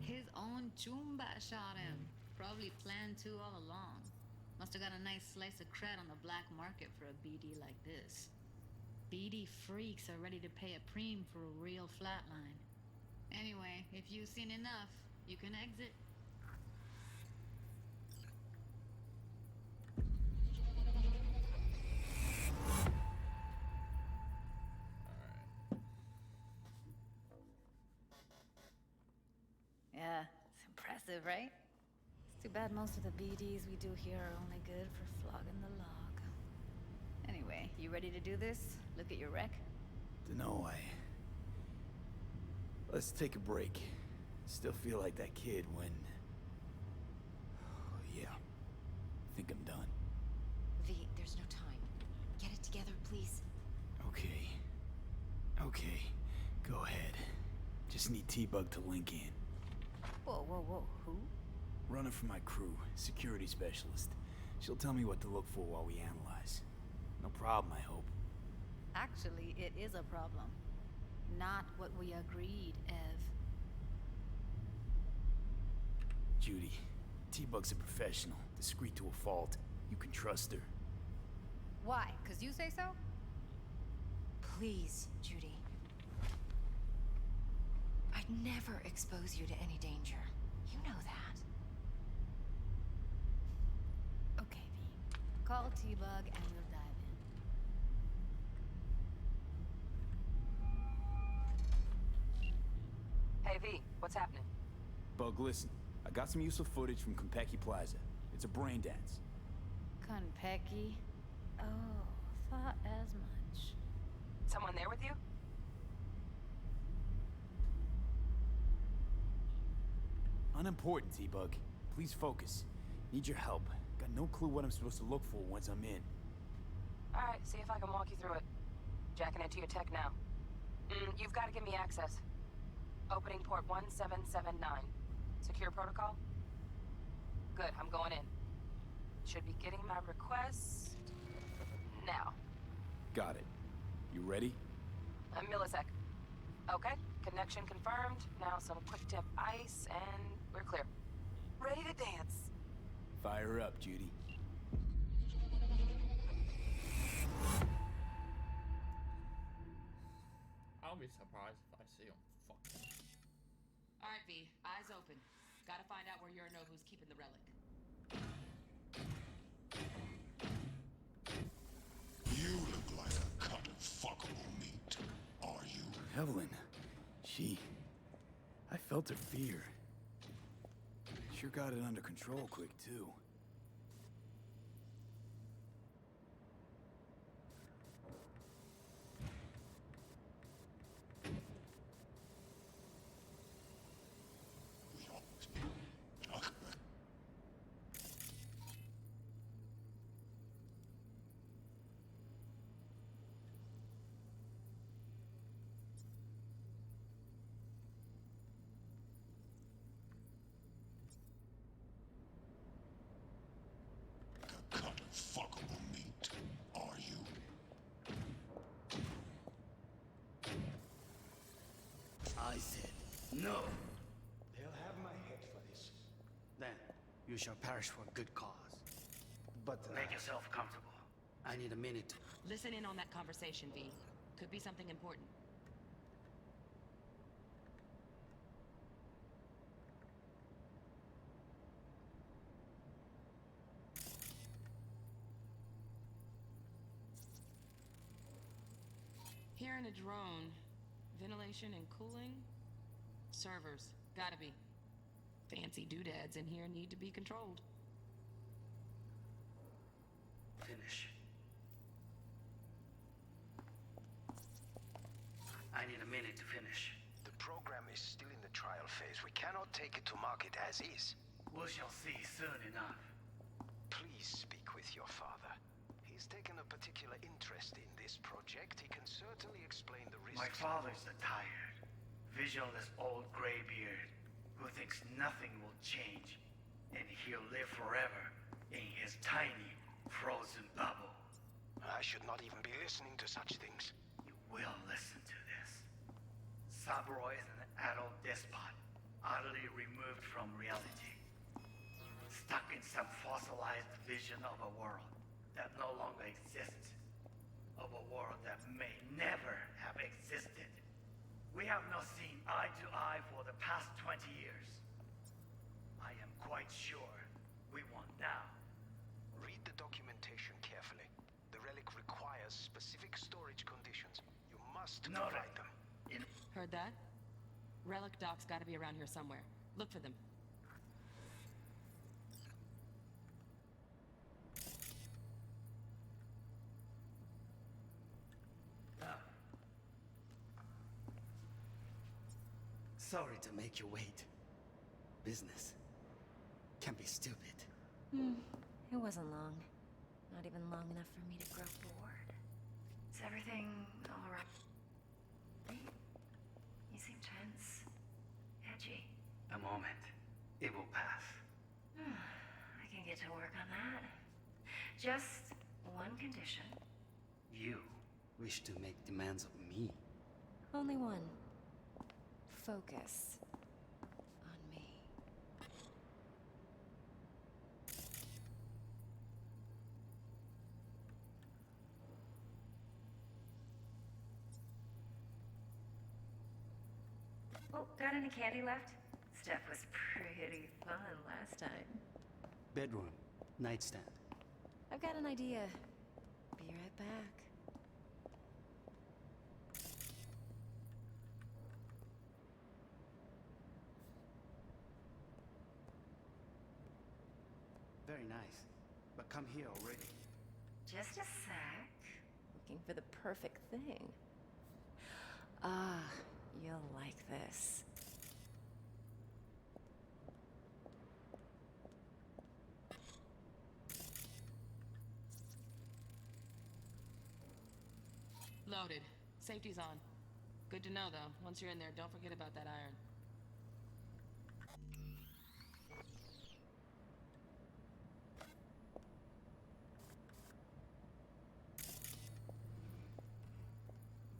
S14: His own Chumba shot him. Probably planned to all along. Must have got a nice slice of cred on the black market for a BD like this. BD freaks are ready to pay a preem for a real flatline. Anyway, if you've seen enough, you can exit. Yeah, it's impressive, right? It's too bad most of the BDs we do here are only good for flogging the log. Anyway, you ready to do this? Look at your rec?
S3: Dunno, Let's take a break. Still feel like that kid when... yeah. I think I'm done.
S5: V, there's no time. Get it together, please.
S3: Okay. Okay. Go ahead. Just need T-Bug to link in.
S14: Whoa, whoa, whoa. Who?
S3: Runner for my crew. Security specialist. She'll tell me what to look for while we analyze. No problem, I hope.
S14: Actually, it is a problem. Not what we agreed, Ev.
S3: Judy, T-Bug's a professional, discreet to a fault. You can trust her.
S14: Why? 'Cause you say so?
S5: Please, Judy. I'd never expose you to any danger. You know that.
S14: Okay, V. Call T-Bug and we'll dive in.
S9: Hey, V, what's happening?
S3: Bug, listen. I got some useful footage from Konpeki Plaza. It's a brain dance.
S14: Konpeki? Oh, thought as much.
S9: Someone there with you?
S3: Unimportant, T-Bug. Please focus. Need your help. Got no clue what I'm supposed to look for once I'm in.
S9: Alright, see if I can walk you through it. Jacking into your tech now. You've got to give me access. Opening port 1779. Secure protocol? Good, I'm going in. Should be getting my request... now.
S3: Got it. You ready?
S9: A millisec. Okay, connection confirmed. Now some quick tip ice, and we're clear. Ready to dance.
S3: Fire up, Judy.
S4: I'll be surprised if I see him. Fuck.
S9: Alright, V, eyes open. Gotta find out where Yorinobu's keeping the relic.
S6: You look like a cut of fuckable meat, are you?
S3: Evelyn. I felt her fear. Sure got it under control quick, too.
S2: I said no.
S22: They'll have my head for this.
S2: Then you shall perish for a good cause. But make yourself comfortable. I need a minute to...
S7: Listen in on that conversation, V. Could be something important. Here in a drone, ventilation and cooling? Servers, gotta be. Fancy doodads in here need to be controlled.
S2: Finish. I need a minute to finish.
S20: The program is still in the trial phase. We cannot take it to market as is.
S2: We shall see soon enough.
S20: Please speak with your father. He's taken a particular interest in this project. He can certainly explain the risks.
S2: My father's a tired, visionless old graybeard who thinks nothing will change, and he'll live forever in his tiny, frozen bubble.
S20: I should not even be listening to such things.
S2: You will listen to this. Saburo is an adult despot, utterly removed from reality. Stuck in some fossilized vision of a world that no longer exists. Of a world that may never have existed. We have not seen eye to eye for the past 20 years. I am quite sure we won't now.
S20: Read the documentation carefully. The relic requires specific storage conditions. You must provide them.
S7: Heard that? Relic docs gotta be around here somewhere. Look for them.
S2: Sorry to make you wait. Business can be stupid.
S5: It wasn't long. Not even long enough for me to grow bored. Is everything all right? You seem tense. Edgy.
S2: A moment. It will pass.
S5: I can get to work on that. Just one condition.
S2: You wish to make demands of me.
S5: Only one. Focus on me. Oh, got any candy left? Stuff was pretty fun last time.
S2: Bedroom. Nightstand.
S5: I've got an idea. Be right back.
S2: Very nice. But come here already.
S5: Just a sec. Looking for the perfect thing. Ah, you'll like this.
S7: Loaded. Safety's on. Good to know, though. Once you're in there, don't forget about that iron.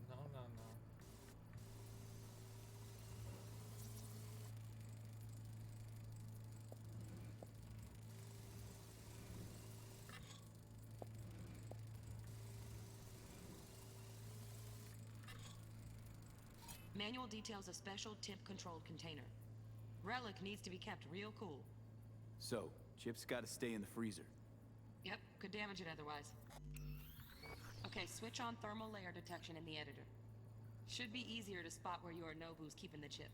S4: No, no, no.
S7: Manual details a special temp-controlled container. Relic needs to be kept real cool.
S3: So, Chip's gotta stay in the freezer.
S7: Yep, could damage it otherwise. Okay, switch on thermal layer detection in the editor. Should be easier to spot where your Nobu's keeping the chip.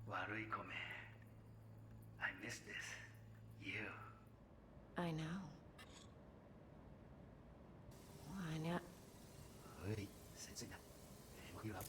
S2: Waruikome. I miss this. You.
S5: I know. Why not?
S2: Oi, Setsuga. Hook you up.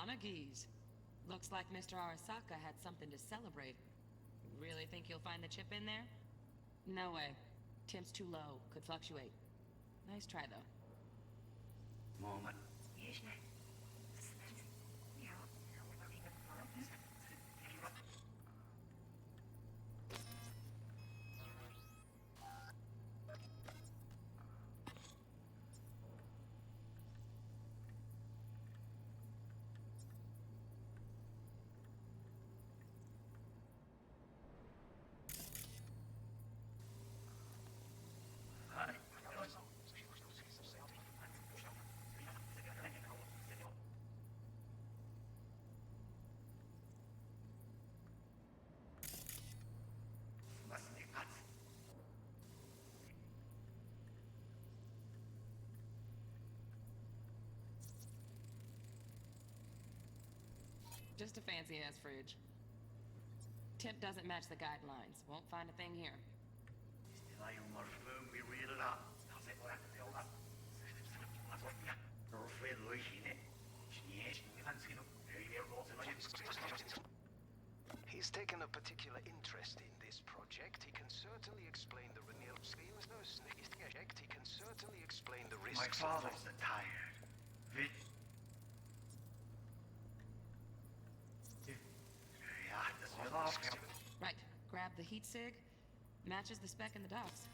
S7: Monaghees. Looks like Mr. Arasaka had something to celebrate. Really think you'll find the chip in there? No way. Temp's too low. Could fluctuate. Nice try, though.
S2: Moment.
S7: Just a fancy-ass fridge. Temp doesn't match the guidelines. Won't find a thing here.
S20: He's taken a particular interest in this project. He can certainly explain the renewal schemes. He can certainly explain the risks.
S2: My father's tired.
S7: Right. Grab the heat sig. Matches the spec in the docs.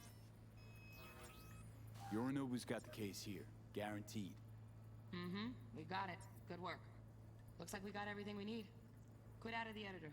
S3: Yorinobu's got the case here. Guaranteed.
S7: Mm-hmm. We got it. Good work. Looks like we got everything we need. Quit out of the editor.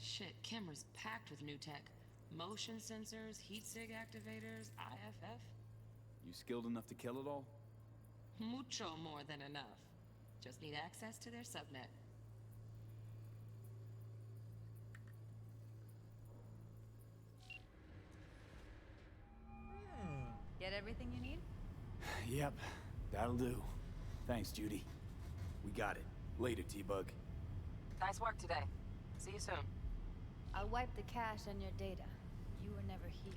S7: Shit, camera's packed with new tech. Motion sensors, heat sig activators, IFF.
S3: You skilled enough to kill it all?
S7: Mucho more than enough. Just need access to their subnet.
S14: Get everything you need?
S3: Yep, that'll do. Thanks, Judy. We got it. Later, T-Bug.
S9: Nice work today. See you soon.
S14: I'll wipe the cache and your data. You were never here.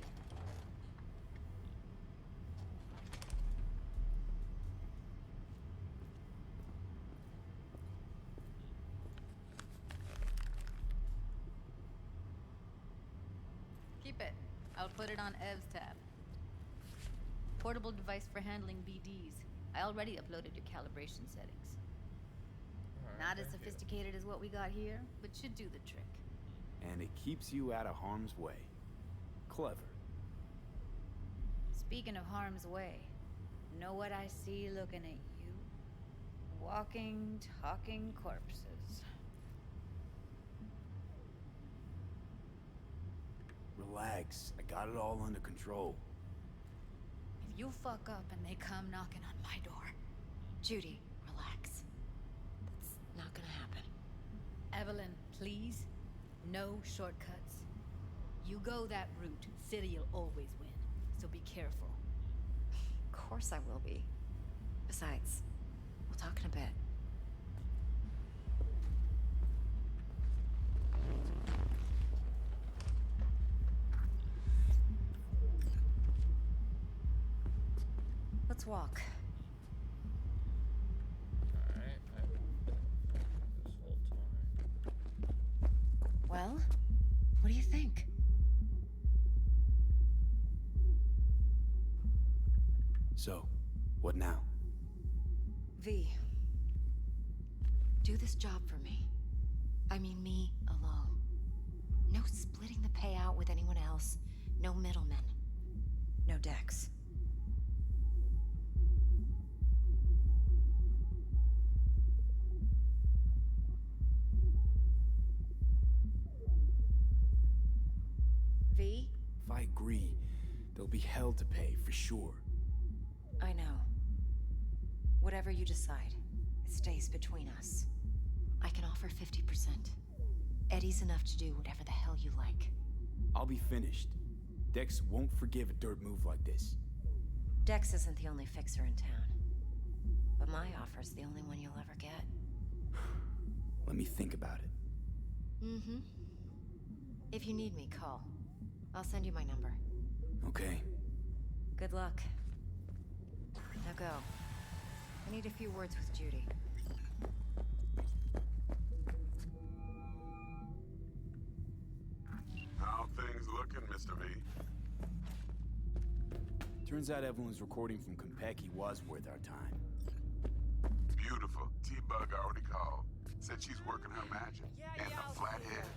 S14: Keep it. I'll put it on Ev's tab. Portable device for handling BDs. I already uploaded your calibration settings. Not as sophisticated as what we got here, but should do the trick.
S3: And it keeps you out of harm's way. Clever.
S14: Speaking of harm's way, know what I see looking at you? Walking, talking corpses.
S3: Relax. I got it all under control.
S14: If you fuck up and they come knocking on my door...
S5: Judy, relax. That's not gonna happen.
S14: Evelyn, please. No shortcuts. You go that route, City'll always win. So be careful.
S5: Of course I will be. Besides, we'll talk in a bit. Let's walk.
S4: Alright, I've been this whole time.
S5: Well, what do you think?
S3: So, what now?
S5: V, do this job for me. I mean me alone. No splitting the payout with anyone else. No middlemen. No Dex. V?
S3: If I agree, there'll be hell to pay, for sure.
S5: I know. Whatever you decide, it stays between us. I can offer 50%. Eddie's enough to do whatever the hell you like.
S3: I'll be finished. Dex won't forgive a dirt move like this.
S5: Dex isn't the only fixer in town. But my offer's the only one you'll ever get.
S3: Let me think about it.
S5: Mm-hmm. If you need me, call. I'll send you my number.
S3: Okay.
S5: Good luck. Now go. I need a few words with Judy.
S10: How things looking, Mr. V?
S3: Turns out Evelyn's recording from Konpeki was worth our time.
S10: Beautiful. T-Bug already called. Said she's working her magic. And the flathead.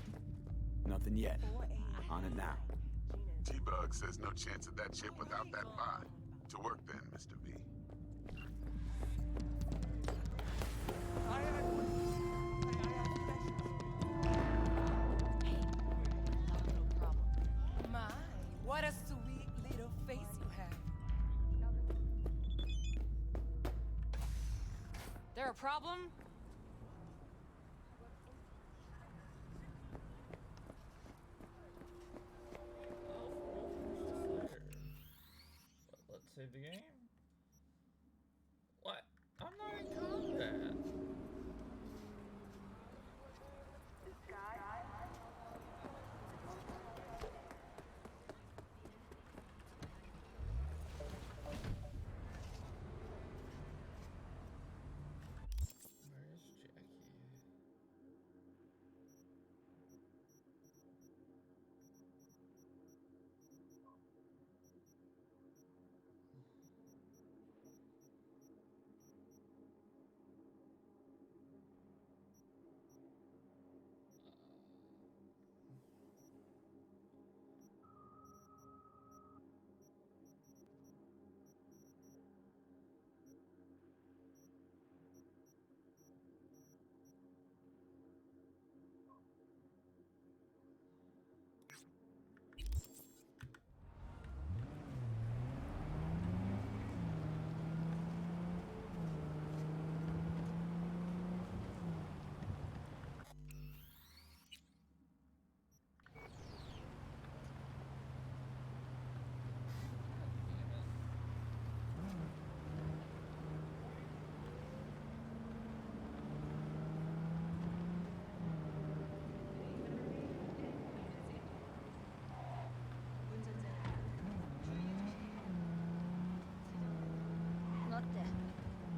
S3: Nothing yet. On it now.
S10: T-Bug says no chance of that chip without that bot. To work then, Mr. V.
S15: My, what a sweet little face you have.
S9: There a problem?
S4: Let's save the game. What? I'm not in combat.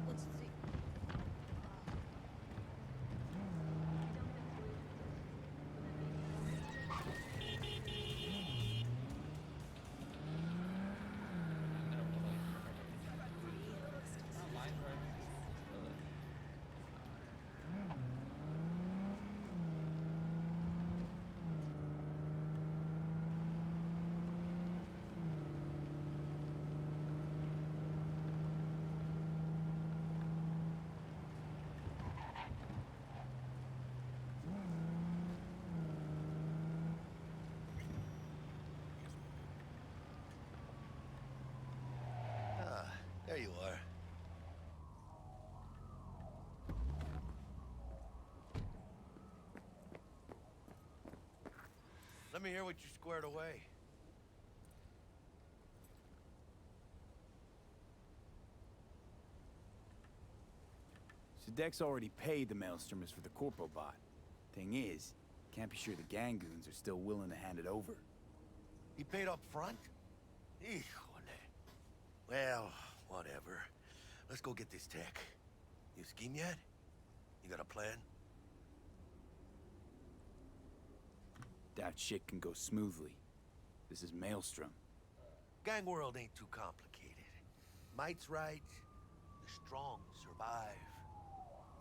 S4: Where's Jackie?
S11: There you are. Let me hear what you squared away.
S3: So Dex already paid the Maelstromers for the Corpo bot. Thing is, can't be sure the Gangoons are still willing to hand it over.
S11: He paid up front? Híjole. Well, whatever. Let's go get this tech. You scheme yet? You got a plan?
S3: Doubt shit can go smoothly. This is Maelstrom.
S11: Gang world ain't too complicated. Might's right, the strong survive.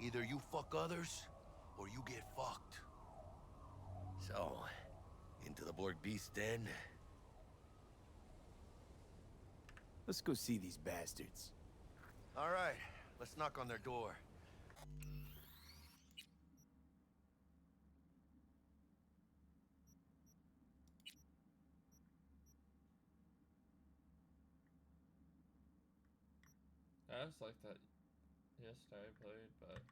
S11: Either you fuck others, or you get fucked. So, into the Borg Beast Den?
S3: Let's go see these bastards.
S11: All right, let's knock on their door.
S4: I was like that yesterday I played, but...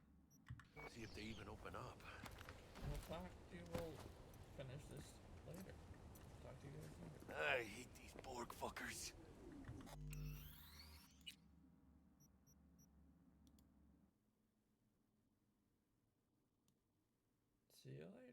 S11: See if they even open up.
S4: We'll finish this later. Talk to you guys later.
S11: I hate these Borg fuckers.
S4: See you later.